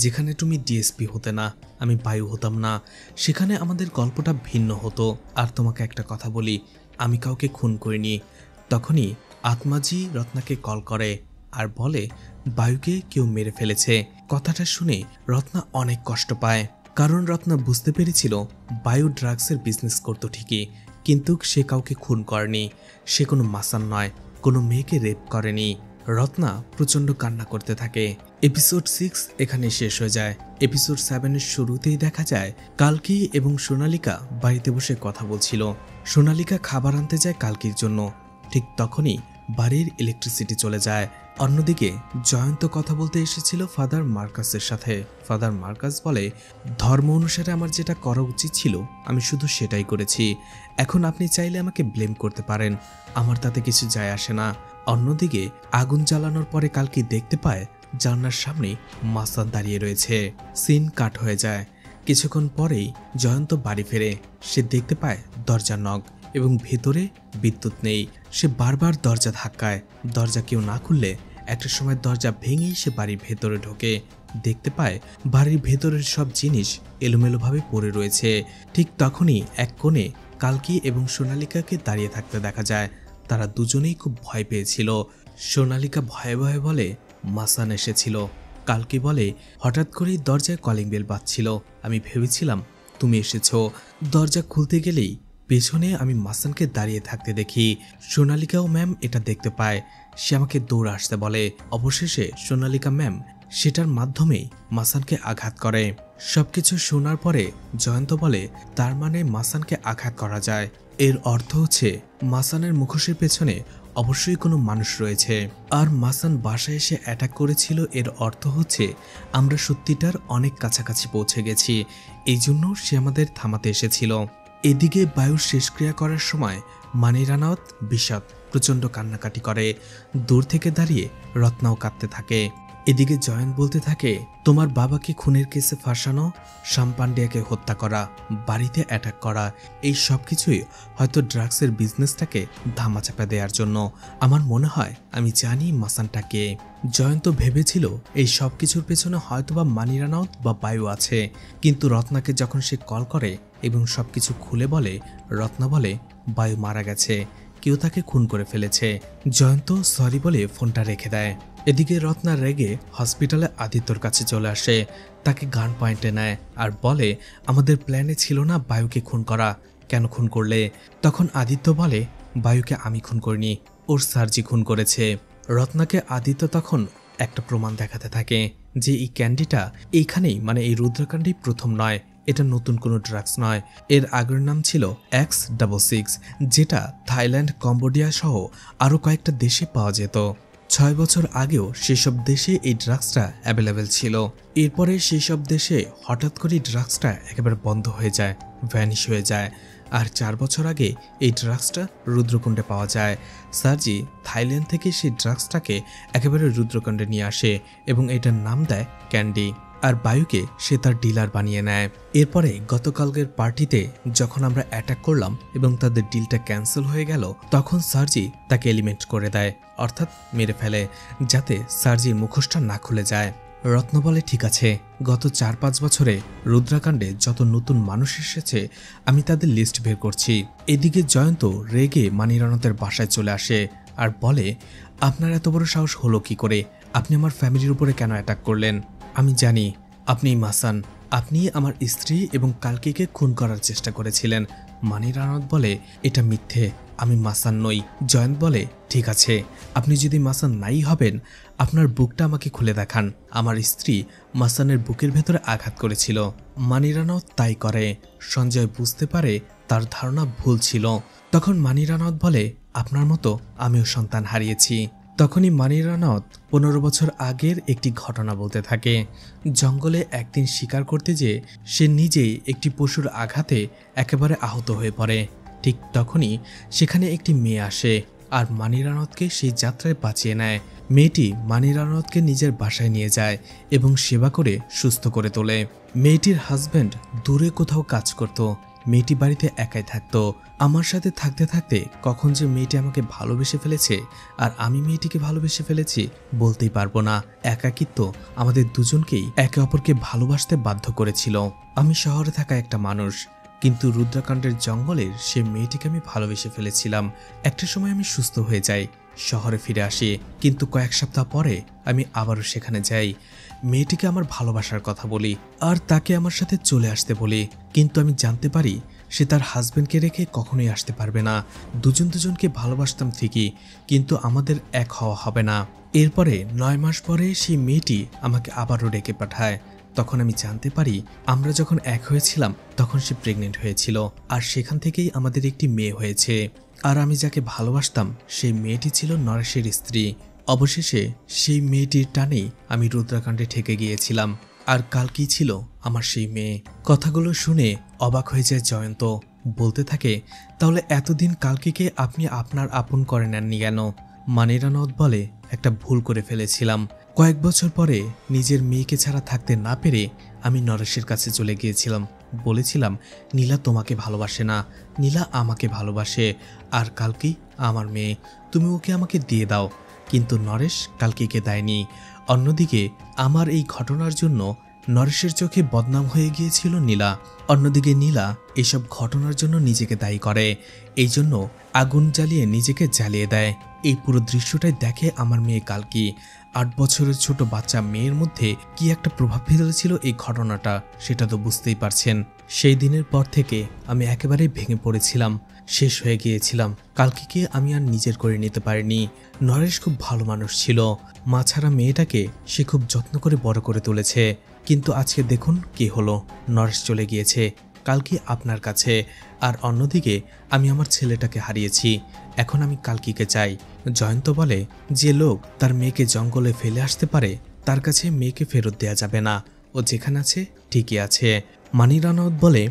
যেখানে তুমি ডিএসপি হতে না, আমি বায়ু হতাম না, সেখানে আমাদের গল্পটা ভিন্ন হতো। আর তোমাকে একটা কথা বলি, আমি কাউকে খুন করিনি। তখনই আত্মাজি রত্নাকে কল করে আর বলে বায়ুকে কেউ মেরে ফেলেছে। কথাটা শুনে রত্না অনেক কষ্ট পায়, কারণ রত্না বুঝতে পেরেছিল বায়ু ড্রাগসের বিজনেস করতো ঠিকই, কিন্তু সে কাউকে খুন করেনি, সে কোনো মাসান নয়, কোনো মেয়েকে রেপ করেনি। রত্না প্রচণ্ড কান্না করতে থাকে। এপিসোড 6 এখানে শেষ হয়ে যায়। এপিসোড 7-এর শুরুতেই দেখা যায় কালকি এবং সোনালিকা বাড়িতে বসে কথা বলছিল। সোনালিকা খাবার আনতে যায় কালকির জন্য, ঠিক তখনই বাড়ির ইলেকট্রিসিটি চলে যায়। অন্যদিকে জয়ন্ত কথা বলতে এসেছিল ফাদার মার্কাসের সাথে। ফাদার মার্কাস বলে, ধর্ম অনুসারে আমার যেটা করা উচিত ছিল আমি শুধু সেটাই করেছি, এখন আপনি চাইলে আমাকে ব্লেম করতে পারেন, আমার তাতে কিছু যায় আসে না। অন্যদিকে আগুন জ্বালানোর পরে কালকি দেখতে পায় জানলার সামনে মাসান দাঁড়িয়ে রয়েছে। সিন কাট হয়ে যায়। কিছুক্ষণ পরেই জয়ন্ত বাড়ি ফেরে। সে দেখতে পায় দরজা নক এবং ভেতরে বিদ্যুৎ নেই। সে বারবার দরজা ধাক্কায়, দরজা কেউ না খুললে একটা সময় দরজা ভেঙেই সে বাড়ির ভেতরে ঢোকে। দেখতে পায় বাড়ির ভেতরের সব জিনিস এলোমেলোভাবে পড়ে রয়েছে। ঠিক তখনই এক কোণে কালকি এবং সোনালিকাকে দাঁড়িয়ে থাকতে দেখা যায়। তারা দুজনেই খুব ভয় পেয়েছিল। সোনালিকা ভয়ে ভয়ে বলে, মাসান এসেছিল। কালকি বলে, হঠাৎ করেই দরজায় কলিং বেল বাজছিল, আমি ভেবেছিলাম তুমি এসেছো। দরজা খুলতে গেলেই পেছনে আমি মাসানকে দাঁড়িয়ে থাকতে দেখি। সোনালিকাও ম্যাম এটা দেখতে পায়, সে আমাকে দৌড়ে আসতে বলে। অবশেষে সোনালিকা ম্যাম সেটার মাধ্যমেই মাসানকে আঘাত করে। সবকিছু শোনার পরে জয়ন্ত বলে, তার মানে মাসানকে আঘাত করা যায়, এর অর্থ হচ্ছে মাসানের মুখোশের পেছনে অবশ্যই কোনো মানুষ রয়েছে। আর মাসান বাসায় এসে অ্যাটাক করেছিল, এর অর্থ হচ্ছে আমরা সত্যিটার অনেক কাছাকাছি পৌঁছে গেছি, এই জন্য সে আমাদের থামাতে এসেছিল। এদিকে বায়ুর শেষক্রিয়া করার সময় মানি রানাওয়াত বিষাদ প্রচণ্ড কান্নাকাটি করে। দূর থেকে দাঁড়িয়ে রত্নাও কাঁদতে থাকে। এদিকে জয়ন্ত বলতে থাকে, তোমার বাবাকে খুনের কেসে ফাঁসানো, শ্যাম পান্ডিয়াকে হত্যা করা, বাড়িতে অ্যাটাক করা, এই সব কিছুই হয়তো ড্রাগসের বিজনেসটাকে ধামাচাপা দেওয়ার জন্য। আমার মনে হয় আমি জানি মাসানটাকে। জয়ন্ত ভেবেছিল এই সব কিছুর পেছনে হয়তোবা মানি রানাওয়াত বা বায়ু আছে, কিন্তু রত্নাকে যখন সে কল করে এবং সবকিছু খুলে বলে, রত্না বলে বায়ু মারা গেছে, কেউ তাকে খুন করে ফেলেছে। জয়ন্ত সরি বলে ফোনটা রেখে দেয়। এদিকে রত্না রেগে হসপিটালে আদিত্যর কাছে চলে আসে, তাকে গান পয়েন্টে নেয় আর বলে, আমাদের প্ল্যানে ছিল না বায়ুকে খুন করা, কেন খুন করলে? তখন আদিত্য বলে, বায়ুকে আমি খুন করিনি, ওর সার্জি খুন করেছে। রত্নাকে আদিত্য তখন একটা প্রমাণ দেখাতে থাকে যে এই ক্যান্ডিটা এইখানেই, মানে এই রুদ্রকাণ্ডেই প্রথম নয়, এটা নতুন কোনো ড্রাগস নয়। এর আগের নাম ছিল X66, যেটা থাইল্যান্ড, কম্বোডিয়া সহ আরও কয়েকটা দেশে পাওয়া যেত। 6 বছর আগেও সেসব দেশে এই ড্রাগসটা অ্যাভেলেবেল ছিল। এরপরে সেই সব দেশে হঠাৎ করে ড্রাগসটা একেবারে বন্ধ হয়ে যায়, ভ্যানিশ হয়ে যায়। আর 4 বছর আগে এই ড্রাগসটা রুদ্রকুণ্ডে পাওয়া যায়। সার্জি থাইল্যান্ড থেকে সেই ড্রাগসটাকে একেবারে রুদ্রকুণ্ডে নিয়ে আসে এবং এটার নাম দেয় ক্যান্ডি। আর বায়ুকে সে তার ডিলার বানিয়ে নেয়। এরপরে গতকালকের পার্টিতে যখন আমরা অ্যাটাক করলাম এবং তাদের ডিলটা ক্যান্সেল হয়ে গেল, তখন সার্জি তাকে এলিমেন্ট করে দেয়, অর্থাৎ মেরে ফেলে, যাতে সার্জির মুখোশটা না খুলে যায়। রত্ন বলে, ঠিক আছে, গত 4-5 বছরে রুদ্রাকাণ্ডে যত নতুন মানুষ এসেছে আমি তাদের লিস্ট বের করছি। এদিকে জয়ন্ত রেগে মানি রানাওয়াতের বাসায় চলে আসে আর বলে, আপনার এত বড় সাহস হলো কি করে? আপনি আমার ফ্যামিলির উপরে কেন অ্যাটাক করলেন? আমি জানি আপনি মাসান, আপনি আমার স্ত্রী এবং কালকিকে খুন করার চেষ্টা করেছিলেন। মানি রানাওয়াত বলে, এটা মিথ্যে, আমি মাসান নই। জয়ন্ত বলে, ঠিক আছে, আপনি যদি মাসান নাই হবেন, আপনার বুকটা আমাকে খুলে দেখান। আমার স্ত্রী মাসানের বুকের ভেতরে আঘাত করেছিল। মানি রানাওয়াত তাই করে। সঞ্জয় বুঝতে পারে তার ধারণা ভুল ছিল। তখন মানি রানাওয়াত বলে, আপনার মতো আমিও সন্তান হারিয়েছি। তখনই মানি রানাওয়াত 15 বছর আগের একটি ঘটনা বলতে থাকে। জঙ্গলে একদিন শিকার করতে যেয়ে সে নিজেই একটি পশুর আঘাতে একেবারে আহত হয়ে পড়ে। ঠিক তখনই সেখানে একটি মেয়ে আসে আর মানি রানাওয়াতকে সেই যাত্রায় বাঁচিয়ে নেয়। মেয়েটি মানি রানাওয়াতকে নিজের বাসায় নিয়ে যায় এবং সেবা করে সুস্থ করে তোলে। মেয়েটির হাজব্যান্ড দূরে কোথাও কাজ করত, মেয়েটি বাড়িতে একাই থাকতো। আমার সাথে থাকতে থাকতে কখন যে মেয়েটি আমাকে ভালোবেসে ফেলেছে আর আমি মেয়েটিকে ভালোবেসে ফেলেছি বলতেই পারবো না। একাকিত্ব আমাদের দুজনকেই একে অপরকে ভালোবাসতে বাধ্য করেছিল। আমি শহরে থাকা একটা মানুষ, কিন্তু রুদ্রাকাণ্ডের জঙ্গলের সে মেয়েটিকে আমি ভালোবেসে ফেলেছিলাম। একটা সময় আমি সুস্থ হয়ে যাই, শহরে ফিরে আসি, কিন্তু কয়েক সপ্তাহ পরে আমি আবারও সেখানে যাই। মেয়েটিকে আমার ভালোবাসার কথা বলি আর তাকে আমার সাথে চলে আসতে বলি, কিন্তু আমি জানতে পারি সে তার হাজবেন্ডকে রেখে কখনোই আসতে পারবে না। দুজনকে ভালোবাসতাম ঠিকই, কিন্তু আমাদের এক হওয়া হবে না। এরপরে 9 মাস পরে সেই মেয়েটি আমাকে আবারও ডেকে পাঠায়। তখন আমি জানতে পারি আমরা যখন এক হয়েছিলাম তখন সে প্রেগনেন্ট হয়েছিল, আর সেখান থেকেই আমাদের একটি মেয়ে হয়েছে। আর আমি যাকে ভালোবাসতাম সেই মেয়েটি ছিল নরেশের স্ত্রী। অবশেষে সেই মেয়েটির টানেই আমি রুদ্রাকাণ্ডে ঠেকে গিয়েছিলাম, আর কালকি ছিল আমার সেই মেয়ে। কথাগুলো শুনে অবাক হয়ে যায় জয়ন্ত। বলতে থাকে, তাহলে এতদিন কালকিকে আপনি আপনার আপন করে নেননি কেন? মানি রানাওয়াত বলে, একটা ভুল করে ফেলেছিলাম। কয়েক বছর পরে নিজের মেয়েকে ছাড়া থাকতে না পেরে আমি নরেশের কাছে চলে গিয়েছিলাম। বলেছিলাম, নীলা তোমাকে ভালোবাসে না, নীলা আমাকে ভালোবাসে, আর কালকি আমার মেয়ে, তুমি ওকে আমাকে দিয়ে দাও। কিন্তু নরেশ কালকিকে দেয়নি। অন্যদিকে আমার এই ঘটনার জন্য নরেশের চোখে বদনাম হয়ে গিয়েছিল নীলা। অন্যদিকে নীলা এসব ঘটনার জন্য নিজেকে দায়ী করে, এই জন্য আগুন জ্বালিয়ে নিজেকে জ্বালিয়ে দেয়। এই পুরো দৃশ্যটাই দেখে আমার মেয়ে কালকি। 8 বছরের ছোট বাচ্চা মেয়ের মধ্যে কি একটা প্রভাব ফেলেছিল এই ঘটনাটা, সেটা তো বুঝতেই পারছেন। সেই দিনের পর থেকে আমি একেবারেই ভেঙে পড়েছিলাম, শেষ হয়ে গিয়েছিলাম। কালকিকে আমি আর নিজের করে নিতে পারিনি। নরেশ খুব ভালো মানুষ ছিল, মা ছাড়া মেয়েটাকে সে খুব যত্ন করে বড় করে তুলেছে। কিন্তু আজকে দেখুন কি হলো, নরেশ চলে গিয়েছে, কালকি আপনার কাছে, আর অন্যদিকে আমি আমার ছেলেটাকে হারিয়েছি। এখন আমি কালকিকে চাই। জয়ন্ত বলে, যে লোক তার মেয়েকে জঙ্গলে ফেলে আসতে পারে তার কাছে মেয়েকে ফেরত দেয়া যাবে না। ও যেখানে আছে ঠিকই আছে। মানি রানাউত বলে,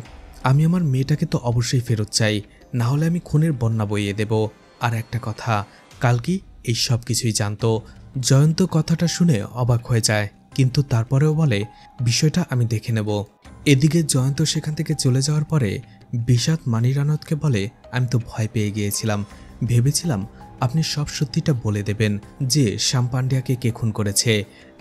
আমি আমার মেয়েটাকে তো অবশ্যই ফেরত চাই, না হলে আমি খুনের বন্যা বইয়ে দেব। আর একটা কথা, কালকি এই সব কিছুই জানতো। জয়ন্ত কথাটা শুনে অবাক হয়ে যায়, কিন্তু তারপরেও বলে, বিষয়টা আমি দেখে নেব। এদিকে জয়ন্ত সেখান থেকে চলে যাওয়ার পরে বিষাদ মানি রানাউতকে বলে, আমি তো ভয় পেয়ে গিয়েছিলাম, ভেবেছিলাম আপনি সব সত্যিটা বলে দেবেন যে শ্যাম পান্ডিয়াকে কে খুন করেছে,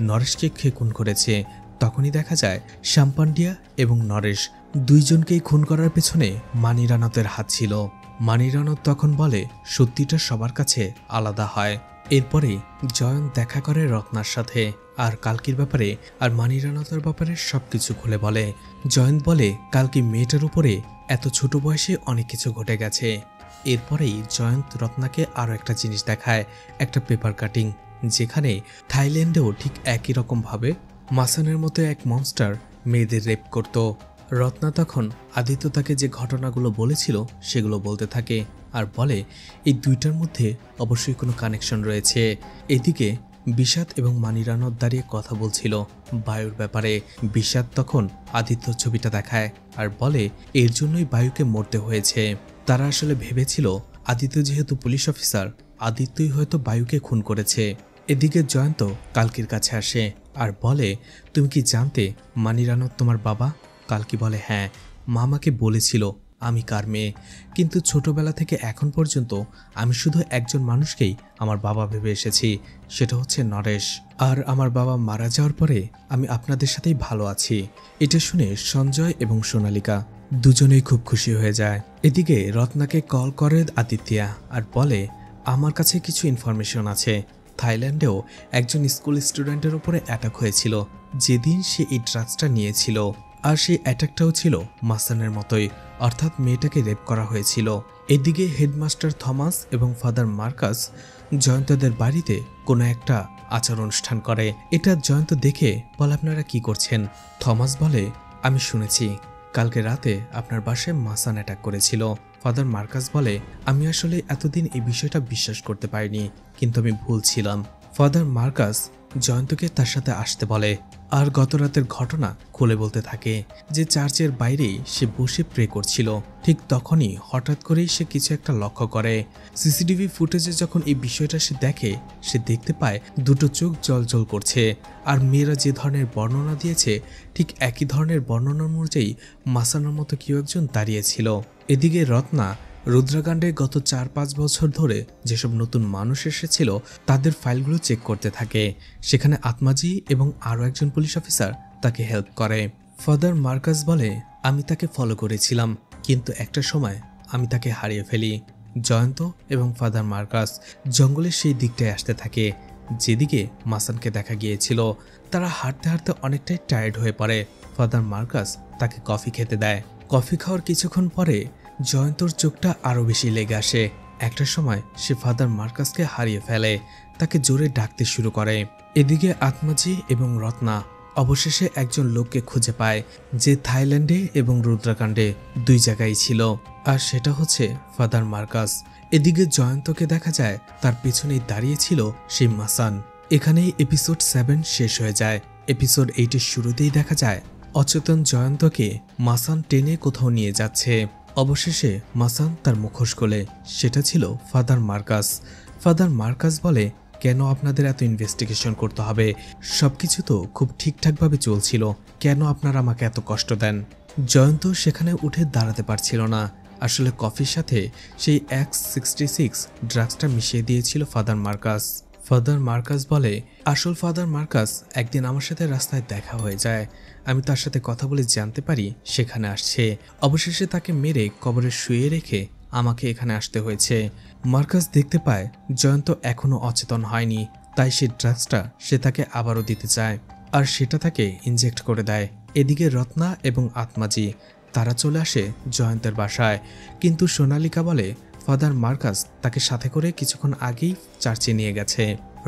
নরেশকে কে খুন করেছে। তখনই দেখা যায় শ্যাম পান্ডিয়া এবং নরেশ দুইজনকেই খুন করার পেছনে মানি রানাউতের হাত ছিল। মানি রানাউত তখন বলে, সত্যিটা সবার কাছে আলাদা হয়। এরপরে জয়ন্ত দেখা করে রত্নার সাথে, আর কালকির ব্যাপারে আর মানি রানাউতের ব্যাপারে সবকিছু খুলে বলে। জয়ন্ত বলে, কালকি মেয়েটার উপরে এত ছোট বয়সে অনেক কিছু ঘটে গেছে। এরপরেই জয়ন্ত রত্নাকে আরও একটা জিনিস দেখায়, একটা পেপার কাটিং, যেখানে থাইল্যান্ডেও ঠিক একই রকমভাবে মাসানের মতো এক মনস্টার মেয়েদের রেপ করত। রত্না তখন আদিত্য তাকে যে ঘটনাগুলো বলেছিল সেগুলো বলতে থাকে, আর বলে এই দুইটার মধ্যে অবশ্যই কোনো কানেকশন রয়েছে। এদিকে বিষাদ এবং মানি রানাউত দাঁড়িয়ে কথা বলছিল বায়ুর ব্যাপারে। বিষাদ তখন আদিত্যর ছবিটা দেখায় আর বলে, এর জন্যই বায়ুকে মরতে হয়েছে। তারা আসলে ভেবেছিল আদিত্য যেহেতু পুলিশ অফিসার, আদিত্যই হয়তো বায়ুকে খুন করেছে। এদিকে জয়ন্ত কালকির কাছে আসে আর বলে, তুমি কি জানতে মানি রানাউত তোমার বাবা? কালকি বলে, হ্যাঁ, মা আমাকে বলেছিল আমি কার মেয়ে, কিন্তু ছোটবেলা থেকে এখন পর্যন্ত আমি শুধু একজন মানুষকেই আমার বাবা ভেবে এসেছি, সেটা হচ্ছে নরেশ। আর আমার বাবা মারা যাওয়ার পরে আমি আপনাদের সাথেই ভালো আছি। এটা শুনে সঞ্জয় এবং সোনালিকা দুজনেই খুব খুশি হয়ে যায়। এদিকে রত্নাকে কল করে আদিত্যা আর বলে, আমার কাছে কিছু ইনফরমেশন আছে। থাইল্যান্ডেও একজন স্কুল স্টুডেন্টের উপরে অ্যাটাক হয়েছিল যেদিন সে এই ড্রাগসটা নিয়েছিল, আর সেই অ্যাটাকটাও ছিল মাসানের মতোই, অর্থাৎ মেয়েটাকে রেপ করা হয়েছিল। এদিকে হেডমাস্টার থমাস এবং ফাদার মার্কাস জয়ন্তদের বাড়িতে কোনো একটা আচার অনুষ্ঠান করে। এটা জয়ন্ত দেখে বলে, আপনারা কি করছেন? থমাস বলে, আমি শুনেছি কালকে রাতে আপনার বাসায় মাসান অ্যাটাক করেছিল। ফাদার মার্কাস বলে, আমি আসলে এতদিন এই বিষয়টা বিশ্বাস করতে পারিনি, কিন্তু আমি ভুল ছিলাম। ফাদার মার্কাস জয়ন্তকে তার সাথে আসতে বলে আর গত রাতের ঘটনা খুলে বলতে থাকে যে চার্চের বাইরেই সে বসে প্রে করছিল। ঠিক তখনই হঠাৎ করেই সে কিছু একটা লক্ষ্য করে। সিসিটিভি ফুটেজে যখন এই বিষয়টা সে দেখে, সে দেখতে পায় দুটো চোখ জ্বলজ্বল করছে, আর মেয়েরা যে ধরনের বর্ণনা দিয়েছে ঠিক একই ধরনের বর্ণনার অনুযায়ী মাসানোর মতো কেউ একজন দাঁড়িয়েছিল। এদিকে রত্না রুদ্রাকাণ্ডে গত 4-5 বছর ধরে যেসব নতুন মানুষ এসেছিল তাদের ফাইলগুলো চেক করতে থাকে। সেখানে আত্মাজি এবং আরও একজন পুলিশ অফিসার তাকে হেল্প করে। ফাদার মার্কাস বলে, আমি তাকে ফলো করেছিলাম, কিন্তু একটা সময় আমি তাকে হারিয়ে ফেলি। জয়ন্ত এবং ফাদার মার্কাস জঙ্গলের সেই দিকটায় আসতে থাকে যেদিকে মাসানকে দেখা গিয়েছিল। তারা হাঁটতে হাঁটতে অনেকটাই টায়ার্ড হয়ে পড়ে। ফাদার মার্কাস তাকে কফি খেতে দেয়। কফি খাওয়ার কিছুক্ষণ পরে জয়ন্তর চোখটা আরও বেশি লেগে আসে। একটা সময় সে ফাদার মার্কাসকে হারিয়ে ফেলে, তাকে জোরে ডাকতে শুরু করে। এদিকে আত্মাজি এবং রত্না অবশেষে একজন লোককে খুঁজে পায় যে থাইল্যান্ডে এবং রুদ্রাকাণ্ডে দুই জায়গায় ছিল, আর সেটা হচ্ছে ফাদার মার্কাস। এদিকে জয়ন্তকে দেখা যায় তার পেছনেই দাঁড়িয়ে ছিল সেই মাসান। এখানেই এপিসোড 7 শেষ হয়ে যায়। এপিসোড 8-এর শুরুতেই দেখা যায় অচেতন জয়ন্তকে মাসান টেনে কোথাও নিয়ে যাচ্ছে। অবশেষে মাসান তার মুখোশ খোলে, সেটা ছিল ফাদার মার্কাস। ফাদার মার্কাস বলে, কেন আপনাদের এত ইনভেস্টিগেশন করতে হবে? সবকিছু তো খুব ঠিকঠাকভাবে চলছিল, কেন আপনারা আমাকে এত কষ্ট দেন? জয়ন্ত সেখানে উঠে দাঁড়াতে পারছিল না। আসলে কফির সাথে সেই X66 ড্রাগসটা মিশিয়ে দিয়েছিল ফাদার মার্কাস। ফাদার মার্কাস বলে, আসল ফাদার মার্কাস একদিন আমার সাথে রাস্তায় দেখা হয়ে যায়। আমি তার সাথে কথা বলে জানতে পারি সেখানে আসছে। অবশেষে তাকে মেরে কবরে শুয়ে রেখে আমাকে এখানে আসতে হয়েছে। মার্কাস দেখতে পায় জয়ন্ত এখনো অচেতন হয়নি, তাই সে ড্রাগসটা সে তাকে আবারও দিতে চায়, আর সেটা তাকে ইনজেক্ট করে দেয়। এদিকে রত্না এবং আত্মাজি তারা চলে আসে জয়ন্তের বাসায়, কিন্তু সোনালিকা বলে ফাদার মার্কাস তাকে সাথে করে কিছুক্ষণ আগেই চার্চে নিয়ে গেছে।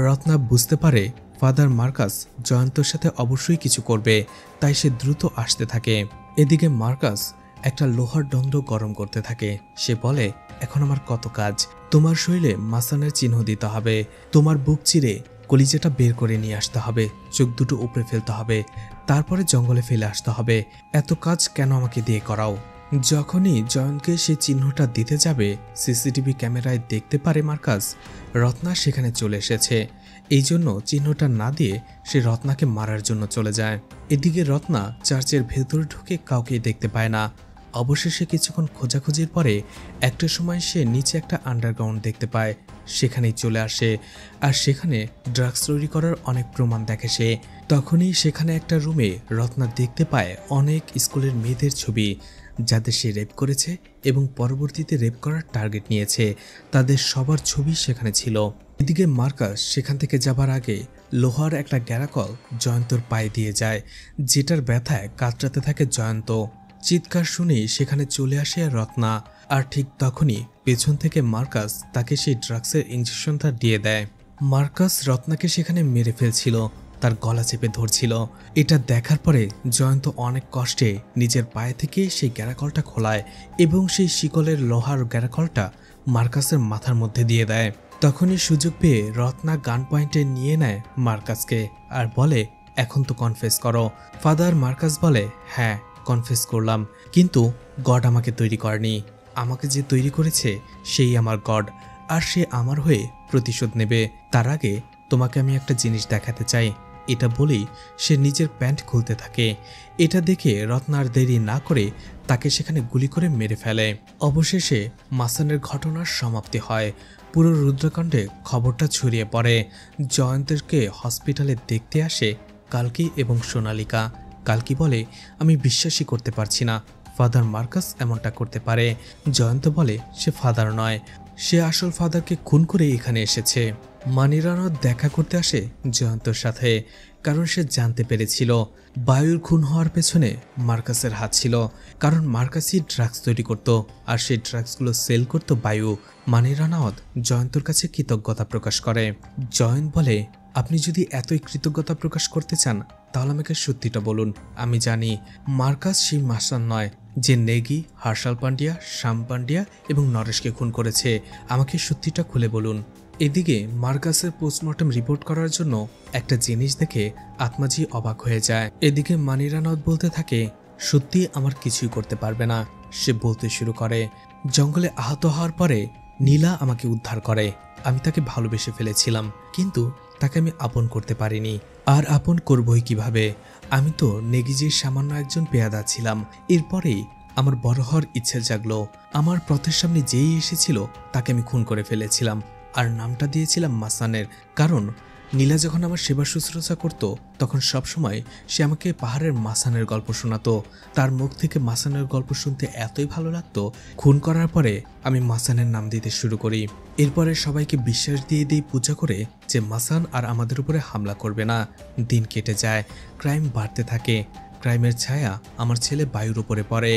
রত্না বুঝতে পারে ফাদার মার্কাস জয়ন্তর সাথে অবশ্যই কিছু করবে, তাই সে দ্রুত আসতে থাকে। এদিকে মার্কাস একটা লোহার দণ্ড গরম করতে থাকে। সে বলে, এখন আমার কত কাজ, তোমার শরীরে মাসানের চিহ্ন দিতে হবে, তোমার বুক চিরে কলিজাটা বের করে নিয়ে আসতে হবে, চোখ দুটো উপড়ে ফেলতে হবে, তারপরে জঙ্গলে ফেলে আসতে হবে। এত কাজ কেন আমাকে দিয়ে করাও? যখনই জয়ন্তকে সে চিহ্নটা দিতে যাবে, সিসিটিভি ক্যামেরায় দেখতে পারে মার্কাস রত্না সেখানে চলে এসেছে। এই জন্য চিহ্নটা না দিয়ে সে রত্নাকে মারার জন্য চলে যায়। এদিকে রত্না চার্চের ভেতরে ঢুকে কাউকে দেখতে পায় না। অবশেষে কিছুক্ষণ খোঁজাখুঁজির পরে একটা সময় সে নিচে একটা আন্ডারগ্রাউন্ড দেখতে পায়, সেখানেই চলে আসে। আর সেখানে ড্রাগস তৈরি করার অনেক প্রমাণ দেখে সে। তখনই সেখানে একটা রুমে রত্না দেখতে পায় অনেক স্কুলের মেয়েদের ছবি, যাদের সে রেপ করেছে এবং পরবর্তীতে রেপ করার টার্গেট নিয়েছে, তাদের সবার ছবি সেখানে ছিল। এদিকে মার্কাস সেখান থেকে যাবার আগে লোহার একটা গ্যারাকল জয়ন্তর পায়ে দিয়ে যায়, যেটার ব্যথায় কাতরাতে থাকে জয়ন্ত। চিৎকার শুনেই সেখানে চলে আসে রত্না। আর ঠিক তখনই পেছন থেকে মার্কাস তাকে সেই ড্রাগসের ইঞ্জেকশনটা দিয়ে দেয়। মার্কাস রত্নাকে সেখানে মেরে ফেলছিল, তার গলা চেপে ধরছিল। এটা দেখার পরে জয়ন্ত অনেক কষ্টে নিজের পায়ে থেকে সেই গ্যারাকলটা খোলায় এবং সেই শিকলের লোহার গ্যারাকলটা মার্কাসের মাথার মধ্যে দিয়ে দেয়। তখনই সুযোগ পেয়ে রত্না গান পয়েন্টে নিয়ে নেয় মার্কাসকে আর বলে, এখন তো কনফেস করো। ফাদার মার্কাস বলে, হ্যাঁ কনফেস করলাম, কিন্তু গড আমাকে তৈরি করেনি, আমাকে যে তৈরি করেছে সেই আমার গড, আর সে আমার হয়ে প্রতিশোধ নেবে। তার আগে তোমাকে আমি একটা জিনিস দেখাতে চাই। এটা বলেই সে নিজের প্যান্ট খুলতে থাকে। এটা দেখে রত্নার দেরি না করে তাকে সেখানে গুলি করে মেরে ফেলে। অবশেষে মাসানের ঘটনার সমাপ্তি হয়। পুরো রুদ্রকাণ্ডে খবরটা ছড়িয়ে পড়ে। জয়ন্তকে হসপিটালে দেখতে আসে কালকি এবং সোনালিকা। কালকি বলে, আমি বিশ্বাসই করতে পারছি না ফাদার মার্কাস এমনটা করতে পারে। জয়ন্ত বলে, সে ফাদার নয়, সে আসল ফাদারকে খুন করে এখানে এসেছে। মানিরানাথ দেখা করতে আসে জয়ন্তর সাথে, কারণ সে জানতে পেরেছিল বায়ুর খুন হওয়ার পেছনে মার্কাসের হাত ছিল, কারণ মার্কাসই ড্রাগস তৈরি করত আর সেই ড্রাগসগুলো সেল করত বায়ু। মানিরানাথ জয়ন্তর কাছে কৃতজ্ঞতা প্রকাশ করে। জয়ন্ত বলে, আপনি যদি এতই কৃতজ্ঞতা প্রকাশ করতে চান তাহলে আমাকে সত্যিটা বলুন। আমি জানি মার্কাস সেই মাসান নয় যে নেগি, হার্ষাল পান্ডিয়া, শ্যাম পান্ডিয়া এবং নরেশকে খুন করেছে। আমাকে সত্যিটা খুলে বলুন। এদিকে মার্কাসের পোস্টমর্টম রিপোর্ট করার জন্য একটা জিনিস দেখে আত্মাজি অবাক হয়ে যায়। এদিকে মানিরানাথ বলতে থাকে, সত্যি আমার কিছুই করতে পারবে না। সে বলতে শুরু করে, জঙ্গলে আহত হওয়ার পরে নীলা আমাকে উদ্ধার করে। আমি তাকে ভালোবেসে ফেলেছিলাম, কিন্তু তাকে আমি আপন করতে পারিনি। আর আপন করবই কিভাবে? আমি তো নেগিজির সামান্য একজন পেয়াদা ছিলাম। এরপরেই আমার বড় হওয়ার ইচ্ছে জাগলো। আমার পথের সামনে যেই এসেছিল তাকে আমি খুন করে ফেলেছিলাম আর নামটা দিয়েছিলাম মাসানের। কারণ নীলা যখন আমার সেবা শুশ্রূষা করত তখন সবসময় সে আমাকে পাহাড়ের মাসানের গল্প শোনাতো। তার মুখ থেকে মাসানের গল্প শুনতে এতই ভালো লাগতো, খুন করার পরে আমি মাসানের নাম দিতে শুরু করি। এরপরে সবাইকে বিশ্বাস দিয়ে দিই পূজা করে যে মাসান আর আমাদের উপরে হামলা করবে না। দিন কেটে যায়, ক্রাইম বাড়তে থাকে। ক্রাইমের ছায়া আমার ছেলে বায়ুর উপরে পড়ে।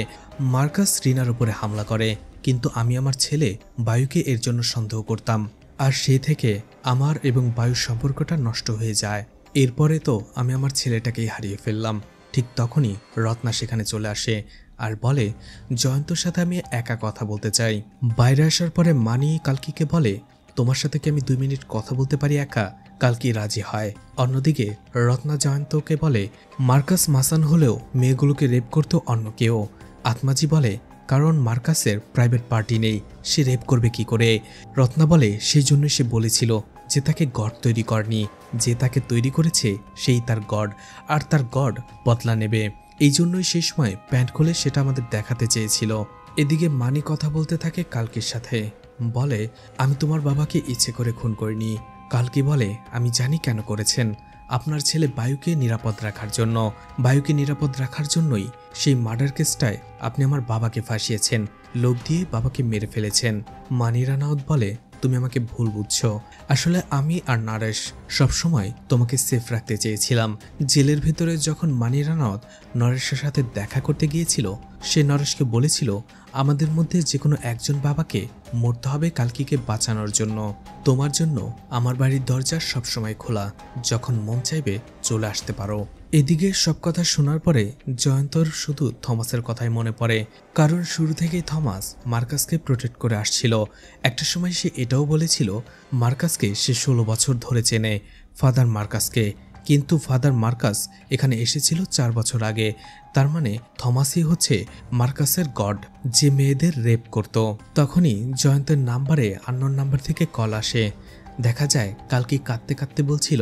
মার্কাস রিনার উপরে হামলা করে, কিন্তু আমি আমার ছেলে বায়ুকে এর জন্য সন্দেহ করতাম। আর সেই থেকে আমার এবং বায়ুর সম্পর্কটা নষ্ট হয়ে যায়। এরপরে তো আমি আমার ছেলেটাকেই হারিয়ে ফেললাম। ঠিক তখনই রত্না সেখানে চলে আসে আর বলে, জয়ন্তর সাথে আমি একা কথা বলতে চাই। বাইরে আসার পরে মানি কালকিকে বলে, তোমার সাথে কি আমি 2 মিনিট কথা বলতে পারি একা? কালকি রাজি হয়। অন্যদিকে রত্না জয়ন্তকে বলে, মার্কাস মাসান হলেও মেয়েগুলোকে রেপ করতো অন্য কেউ। আত্মাজি বলে, কারণ মার্কাসের প্রাইভেট পার্টি নেই, সে রেপ করবে কি করে? রত্না বলে, সেই জন্য সে বলেছিল যে তাকে গড তৈরি করেনি, যে তাকে তৈরি করেছে সেই তার গড, আর তার গড বদলা নেবে। এই জন্যই সেই সময় প্যান্ট খুলে সেটা আমাদের দেখাতে চেয়েছিল। এদিকে মানি কথা বলতে থাকে কালকির সাথে, বলে, আমি তোমার বাবাকে ইচ্ছে করে খুন করিনি। কালকি বলে, আমি জানি কেন করেছেন। আপনার ছেলে বায়ুকে নিরাপদ রাখার জন্য। বায়ুকে নিরাপদ রাখার জন্যই সেই মার্ডার কেসটায় আপনি আমার বাবাকে ফাঁসিয়েছেন, লোভ দিয়ে বাবাকে মেরে ফেলেছেন। মানিরানাথ বলে, তুমি আমাকে ভুল বুঝছো। আসলে আমি আর নারেশ সবসময় তোমাকে সেফ রাখতে চেয়েছিলাম। জেলের ভেতরে যখন মানিরানাথ নরেশের সাথে দেখা করতে গিয়েছিল, সে নরেশকে বলেছিল আমাদের মধ্যে যে কোনো একজন বাবাকে মরতে হবে কালকিকে বাঁচানোর জন্য। তোমার জন্য আমার বাড়ির দরজা সবসময় খোলা, যখন মন চাইবে চলে আসতে পারো। এদিকে সব কথা শোনার পরে জয়ন্তর শুধু থমাসের কথাই মনে পড়ে, কারণ শুরু থেকেই থমাস মার্কাসকে প্রোটেক্ট করে আসছিল। একটা সময় সে এটাও বলেছিল মার্কাসকে সে 16 বছর ধরে চেনে, ফাদার মার্কাসকে। কিন্তু ফাদার মার্কাস এখানে এসেছিল 4 বছর আগে। তার মানে থমাসই হচ্ছে মার্কাসের গড, যে মেয়েদের রেপ করত। তখনই জয়ন্তের নাম্বারে আননোন নাম্বার থেকে কল আসে। দেখা যায় কালকে কাঁদতে কাঁদতে বলছিল,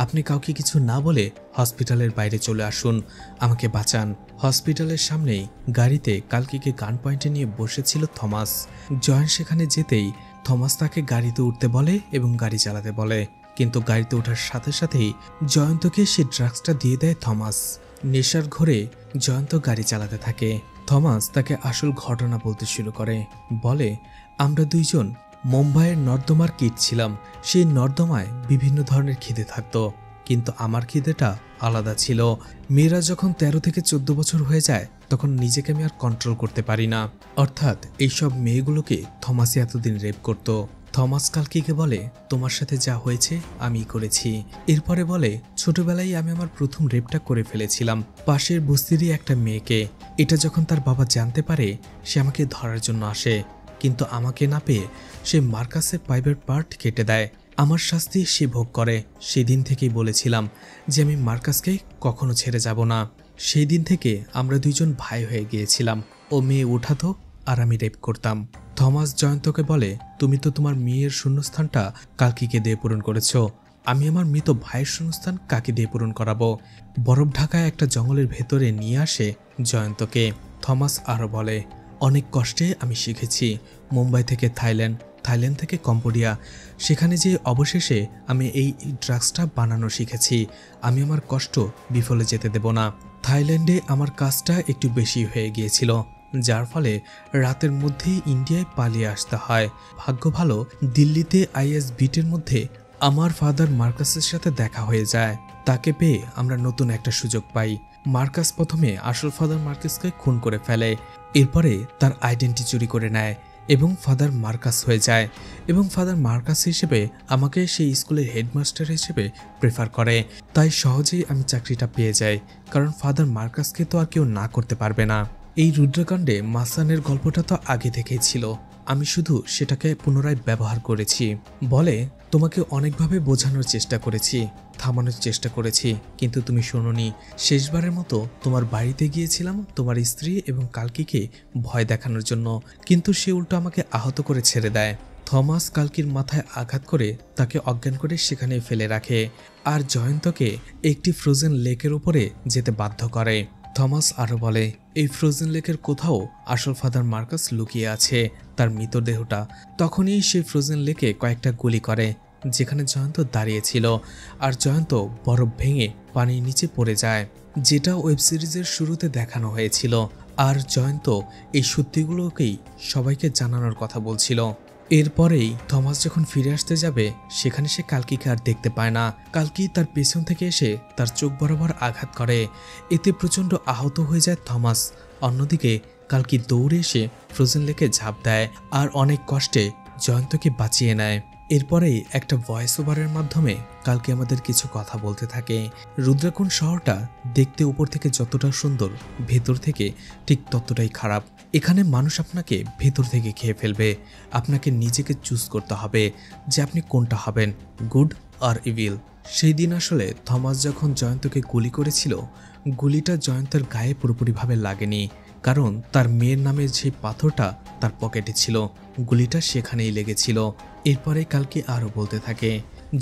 আপনি কাউকে কিছু না বলে হসপিটালের বাইরে চলে আসুন, আমাকে বাঁচান। হসপিটালের সামনেই গাড়িতে কালকিকে গান পয়েন্টে নিয়ে বসেছিল থমাস। জয়ন্ত সেখানে যেতেই থমাস তাকে গাড়িতে উঠতে বলে এবং গাড়ি চালাতে বলে, কিন্তু গাড়িতে ওঠার সাথে সাথেই জয়ন্তকে সে ড্রাগসটা দিয়ে দেয় থমাস। নেশার ঘোরে জয়ন্ত গাড়ি চালাতে থাকে। থমাস তাকে আসল ঘটনা বলতে শুরু করে, বলে আমরা দুইজন মুম্বাইয়ের নর্দমার কিট ছিলাম। সেই নর্দমায় বিভিন্ন ধরনের খিদে থাকতো, কিন্তু আমার খিদেটা আলাদা ছিল। মেয়েরা যখন 13 থেকে 14 বছর হয়ে যায় তখন নিজেকে আমি আর কন্ট্রোল করতে পারি না। অর্থাৎ এইসব মেয়েগুলোকে থমাসই এতদিন রেপ করত। থমাস কালকিকে বলে, তোমার সাথে যা হয়েছে আমি করেছি। এরপরে বলে, ছোটবেলায় আমি আমার প্রথম রেপটা করে ফেলেছিলাম পাশের বস্তিরই একটা মেয়েকে। এটা যখন তার বাবা জানতে পারে, সে আমাকে ধরার জন্য আসে, কিন্তু আমাকে না পেয়ে সে মার্কাসের পাইপের পার্ট কেটে দেয়। আমার শাস্তি সে ভোগ করে। সেদিন থেকেই বলেছিলাম যে আমি মার্কাসকে কখনো ছেড়ে যাব না। সেই দিন থেকে আমরা দুইজন ভাই হয়ে গিয়েছিলাম। ও মেয়ে উঠাতো আর আমি রেপ করতাম। থমাস জয়ন্তকে বলে, তুমি তো তোমার মেয়ের শূন্যস্থানটা কালকিকে দিয়ে পূরণ করেছ, আমি আমার মৃত ভাইয়ের শূন্যস্থান কাকে দিয়ে পূরণ করাবো। বরফ ঢাকায় একটা জঙ্গলের ভেতরে নিয়ে আসে জয়ন্তকে। থমাস আরও বলে, অনেক কষ্টে আমি শিখেছি। মুম্বাই থেকে থাইল্যান্ড, থাইল্যান্ড থেকে কম্বোডিয়া, সেখানে যে অবশেষে আমি এই ড্রাগসটা বানানো শিখেছি। আমি আমার কষ্ট বিফলে যেতে দেব না। থাইল্যান্ডে আমার কাজটা একটু বেশি হয়ে গিয়েছিল, যার ফলে রাতের মধ্যেই ইন্ডিয়ায় পালিয়ে আসতে হয়। ভাগ্য ভালো, দিল্লিতে আইএস বিটের মধ্যে আমার ফাদার মার্কাসের সাথে দেখা হয়ে যায়। তাকে পেয়ে আমরা নতুন একটা সুযোগ পাই। মার্কাস প্রথমে আসল ফাদার মার্কাসকে খুন করে ফেলে, এরপরে তার আইডেন্টি চুরি করে নেয় এবং ফাদার মার্কাস হয়ে যায়। এবং ফাদার মার্কাস হিসেবে আমাকে সেই স্কুলের হেডমাস্টার হিসেবে প্রেফার করে। তাই সহজেই আমি চাকরিটা পেয়ে যাই, কারণ ফাদার মার্কাসকে তো আর কেউ না করতে পারবে না। এই রুদ্রকাণ্ডে মাসানের গল্পটা তো আগে থেকেই ছিল, আমি শুধু সেটাকে পুনরায় ব্যবহার করেছি। বলে, তোমাকে অনেকভাবে বোঝানোর চেষ্টা করেছি, থামানোর চেষ্টা করেছি, কিন্তু তুমি শোনোনি। শেষবারের মতো তোমার বাড়িতে গিয়েছিলাম তোমার স্ত্রী এবং কালকিকে ভয় দেখানোর জন্য, কিন্তু সে উল্টো আমাকে আহত করে ছেড়ে দেয়। থমাস কালকির মাথায় আঘাত করে তাকে অজ্ঞান করে সেখানে ফেলে রাখে, আর জয়ন্তকে একটি ফ্রোজেন লেকের উপরে যেতে বাধ্য করে। থমাস আরও বলে, এই ফ্রোজেন লেকের কোথাও আসল ফাদার মার্কাস লুকিয়ে আছে, তার মৃতদেহটা। তখনই সেই ফ্রোজেন লেকে কয়েকটা গুলি করে, যেখানে জয়ন্ত দাঁড়িয়েছিল, আর জয়ন্ত বরফ ভেঙে পানির নিচে পড়ে যায়, যেটা ওয়েব সিরিজের শুরুতে দেখানো হয়েছিল। আর জয়ন্ত এই সত্যিগুলোকেই সবাইকে জানানোর কথা বলছিল। এরপরেই থমাস যখন ফিরে আসতে যাবে, সেখানে সে কালকিকে আর দেখতে পায় না। কালকি তার পেছন থেকে এসে তার চোখ বরাবর আঘাত করে, এতে প্রচণ্ড আহত হয়ে যায় থমাস। অন্যদিকে কালকি দৌড়ে এসে ফ্রোজেন লেকে ঝাঁপ দেয় আর অনেক কষ্টে জয়ন্তকে বাঁচিয়ে নেয়। এরপরেই একটা ভয়েস ওভারের মাধ্যমে কালকি আমাদের কিছু কথা বলতে থাকে। রুদ্রাকুণ্ড শহরটা দেখতে উপর থেকে যতটা সুন্দর, ভেতর থেকে ঠিক ততটাই খারাপ। এখানে মানুষ আপনাকে ভেতর থেকে খেয়ে ফেলবে। আপনাকে নিজেকে চুজ করতে হবে যে আপনি কোনটা হবেন, গুড আর ইভিল। সেই দিন আসলে থমাস যখন জয়ন্তকে গুলি করেছিল, গুলিটা জয়ন্তের গায়ে পুরোপুরিভাবে লাগেনি, কারণ তার মেয়ের নামের সেই পাথরটা তার পকেটে ছিল, গুলিটা সেখানেই লেগেছিল। এরপরে কালকে আরও বলতে থাকে,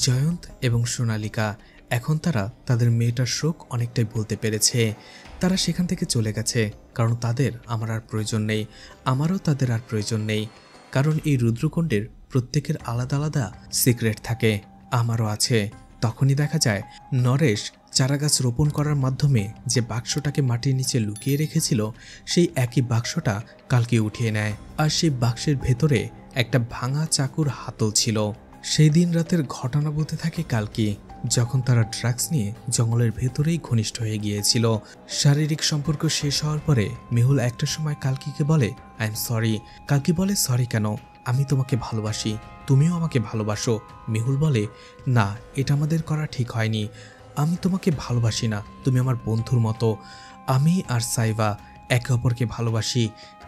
জয়ন্ত এবং সোনালিকা এখন তারা তাদের মেয়েটার শোক অনেকটাই বলতে পেরেছে। তারা সেখান থেকে চলে গেছে, কারণ তাদের আমার আর প্রয়োজন নেই, আমারও তাদের আর প্রয়োজন নেই। কারণ এই রুদ্রকুণ্ডের প্রত্যেকের আলাদা আলাদা সিক্রেট থাকে, আমারও আছে। তখনই দেখা যায় নরেশ চারাগাছ রোপণ করার মাধ্যমে যে বাক্সটাকে মাটির নিচে লুকিয়ে রেখেছিল, সেই একই বাক্সটা কালকে উঠিয়ে নেয়, আর সেই বাক্সের ভেতরে একটা ভাঙা চাকুর হাতল ছিল। সেই দিন রাতের ঘটনা বলতে থাকে কালকি, যখন তারা ড্রাগস নিয়ে জঙ্গলের ভেতরেই ঘনিষ্ঠ হয়ে গিয়েছিল। শারীরিক সম্পর্ক শেষ হওয়ার পরে মেহুল একটা সময় কালকিকে বলে, আই এম সরি। কালকি বলে, সরি কেন, আমি তোমাকে ভালোবাসি, তুমিও আমাকে ভালোবাসো। মেহুল বলে, না, এটা আমাদের করা ঠিক হয়নি, আমি তোমাকে ভালোবাসি না, তুমি আমার বন্ধুর মতো। আমি আর সাইবা একে অপরকে ভালোবাসি।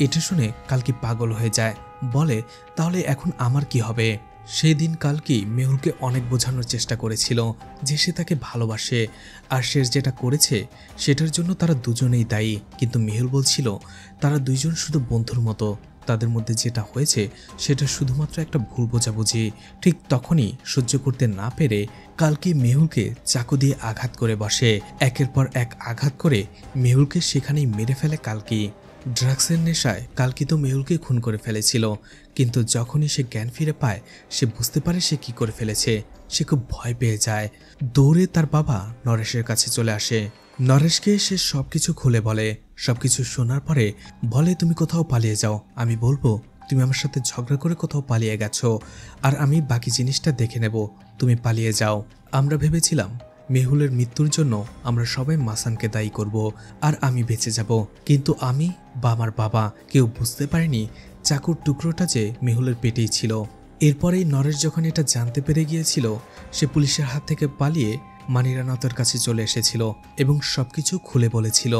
এটা শুনে কালকি পাগল হয়ে যায়, বলে তাহলে এখন আমার কি হবে? সেই দিন কালকি মেহুলকে অনেক বোঝানোর চেষ্টা করেছিল যে সে তাকে ভালোবাসে, আর সে যেটা করেছে সেটার জন্য তারা দুজনেই দায়ী। কিন্তু মেহুল বলছিল তারা দুইজন শুধু বন্ধুর মতো, তাদের মধ্যে যেটা হয়েছে সেটা শুধুমাত্র একটা ভুল বোঝাবুঝি। ঠিক তখনই সহ্য করতে না পেরে কালকি মেহুলকে চাকু দিয়ে আঘাত করে বসে। একের পর এক আঘাত করে মেহুলকে সেখানেই মেরে ফেলে কালকি। ড্রাগসের নেশায় কালকি তো মেহুলকে খুন করে ফেলেছিল, কিন্তু যখনই সে জ্ঞান ফিরে পায় সে বুঝতে পারে সে কি করে ফেলেছে। সে খুব ভয় পেয়ে যায়, দৌড়ে তার বাবা নরেশের কাছে চলে আসে। নরেশকে সে সবকিছু খুলে বলে। সবকিছু শোনার পরে বলে, তুমি কোথাও পালিয়ে যাও, আমি বলবো তুমি আমার সাথে ঝগড়া করে কোথাও পালিয়ে গেছো, আর আমি বাকি জিনিসটা দেখে নেব, তুমি পালিয়ে যাও। আমরা ভেবেছিলাম মেহুলের মৃত্যুর জন্য আমরা সবাই মাসানকে দায়ী করব আর আমি বেঁচে যাব, কিন্তু আমি বা আমার বাবা কেউ বুঝতে পারেনি চাকুর টুকরোটা যে মেহুলের পেটেই ছিল। এরপরেই নরেশ যখন এটা জানতে পেরে গিয়েছিল, সে পুলিশের হাত থেকে পালিয়ে মানিরানাথের কাছে চলে এসেছিল এবং সবকিছু খুলে বলেছিল।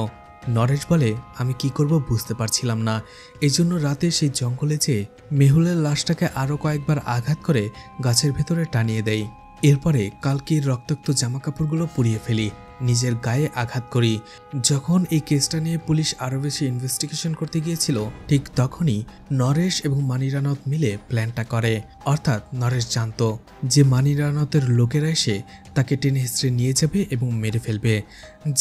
নরেশ বলে, আমি কি করব বুঝতে পারছিলাম না, এই জন্য রাতে সেই জঙ্গলে যেয়ে মেহুলের লাশটাকে আরও কয়েকবার আঘাত করে গাছের ভেতরে টানিয়ে দেয়। এরপরে কালকির রক্তাক্ত জামাকাপড়গুলো পুড়িয়ে ফেলি, নিজের গায়ে আঘাত করি। যখন এই কেসটা নিয়ে পুলিশ আরও বেশি ইনভেস্টিগেশন করতে গিয়েছিল, ঠিক তখনই নরেশ এবং মানিরানাথ মিলে প্ল্যানটা করে। অর্থাৎ নরেশ জানতো যে মানিরানাথের লোকেরা এসে তাকে টেনে হিস্ট্রি নিয়ে যাবে এবং মেরে ফেলবে,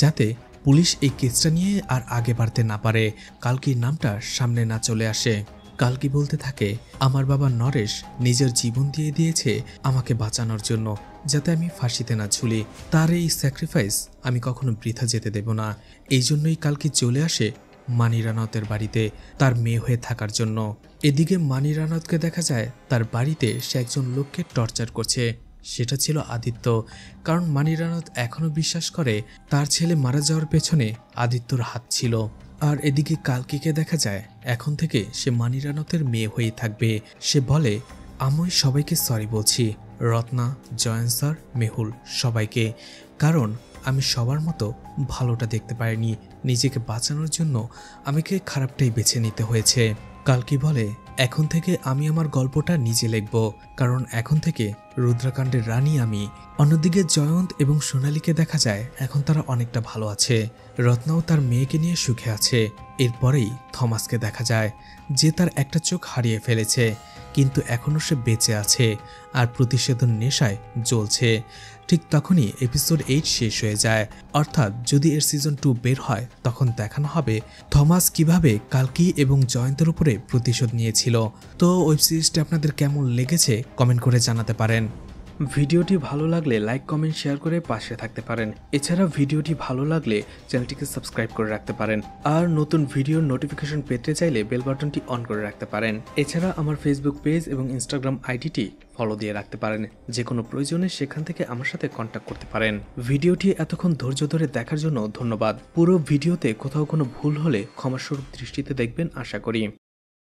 যাতে পুলিশ এই কেসটা নিয়ে আর আগে বাড়তে না পারে, কালকির নামটা সামনে না চলে আসে। কালকি বলতে থাকে, আমার বাবা নরেশ নিজের জীবন দিয়ে দিয়েছে আমাকে বাঁচানোর জন্য, যাতে আমি ফাঁসিতে না ঝুলি। তার এই স্যাক্রিফাইস আমি কখনো বৃথা যেতে দেব না। এই জন্যই কালকি চলে আসে মানিরানাথের বাড়িতে তার মেয়ে হয়ে থাকার জন্য। এদিকে মানিরানাথকে দেখা যায় তার বাড়িতে সে একজন লোককে টর্চার করছে। সেটা ছিল আদিত্য, কারণ মানিরানাথ এখনো বিশ্বাস করে তার ছেলে মারা যাওয়ার পেছনে আদিত্যর হাত ছিল। আর এদিকে কালকিকে দেখা যায় এখন থেকে সে মানিরানাথের মেয়ে হয়ে থাকবে। সে বলে, আমি সবাইকে সরি বলছি, রত্না, জয়ন স্যার, মেহুল, সবাইকে, কারণ আমি সবার মতো ভালোটা দেখতে পারিনি। নিজেকে বাঁচানোর জন্য আমাকে খারাপটাই বেছে নিতে হয়েছে। কালকি বলে, এখন থেকে আমি আমার গল্পটা নিজে লিখব, কারণ এখন থেকে রুদ্রাকাণ্ডের রানী আমি। অন্যদিকে জয়ন্ত এবং সোনালীকে দেখা যায় এখন তারা অনেকটা ভালো আছে। রত্নাও তার মেয়েকে নিয়ে সুখে আছে। এরপরেই থমাসকে দেখা যায় যে তার একটা চোখ হারিয়ে ফেলেছে, কিন্তু এখনও সে বেঁচে আছে আর প্রতিষেধন নেশায় জ্বলছে। ঠিক তখনই এপিসোড 8 শেষ হয়ে যায়। অর্থাৎ যদি এর সিজন 2 বের হয় তখন দেখানো হবে থমাস কিভাবে কালকি এবং জয়ন্তের উপরে প্রতিশোধ নিয়েছিল। তো ওয়েব সিরিজটি আপনাদের কেমন লেগেছে কমেন্ট করে জানাতে পারেন। ভিডিওটি ভালো লাগলে লাইক, কমেন্ট, শেয়ার করে পাশে থাকতে পারেন। এছাড়া ভিডিওটি ভালো লাগলে চ্যানেলটিকে সাবস্ক্রাইব করে রাখতে পারেন, আর নতুন ভিডিওর নোটিফিকেশন পেতে চাইলে বেল বাটনটি অন করে রাখতে পারেন। এছাড়া আমার ফেসবুক পেজ এবং ইনস্টাগ্রাম আইডিটি ফলো দিয়ে রাখতে পারেন, যে কোনো প্রয়োজনে সেখান থেকে আমার সাথে কন্ট্যাক্ট করতে পারেন। ভিডিওটি এতক্ষণ ধৈর্য ধরে দেখার জন্য ধন্যবাদ। পুরো ভিডিওতে কোথাও কোনো ভুল হলে ক্ষমাস্বরূপ দৃষ্টিতে দেখবেন আশা করি।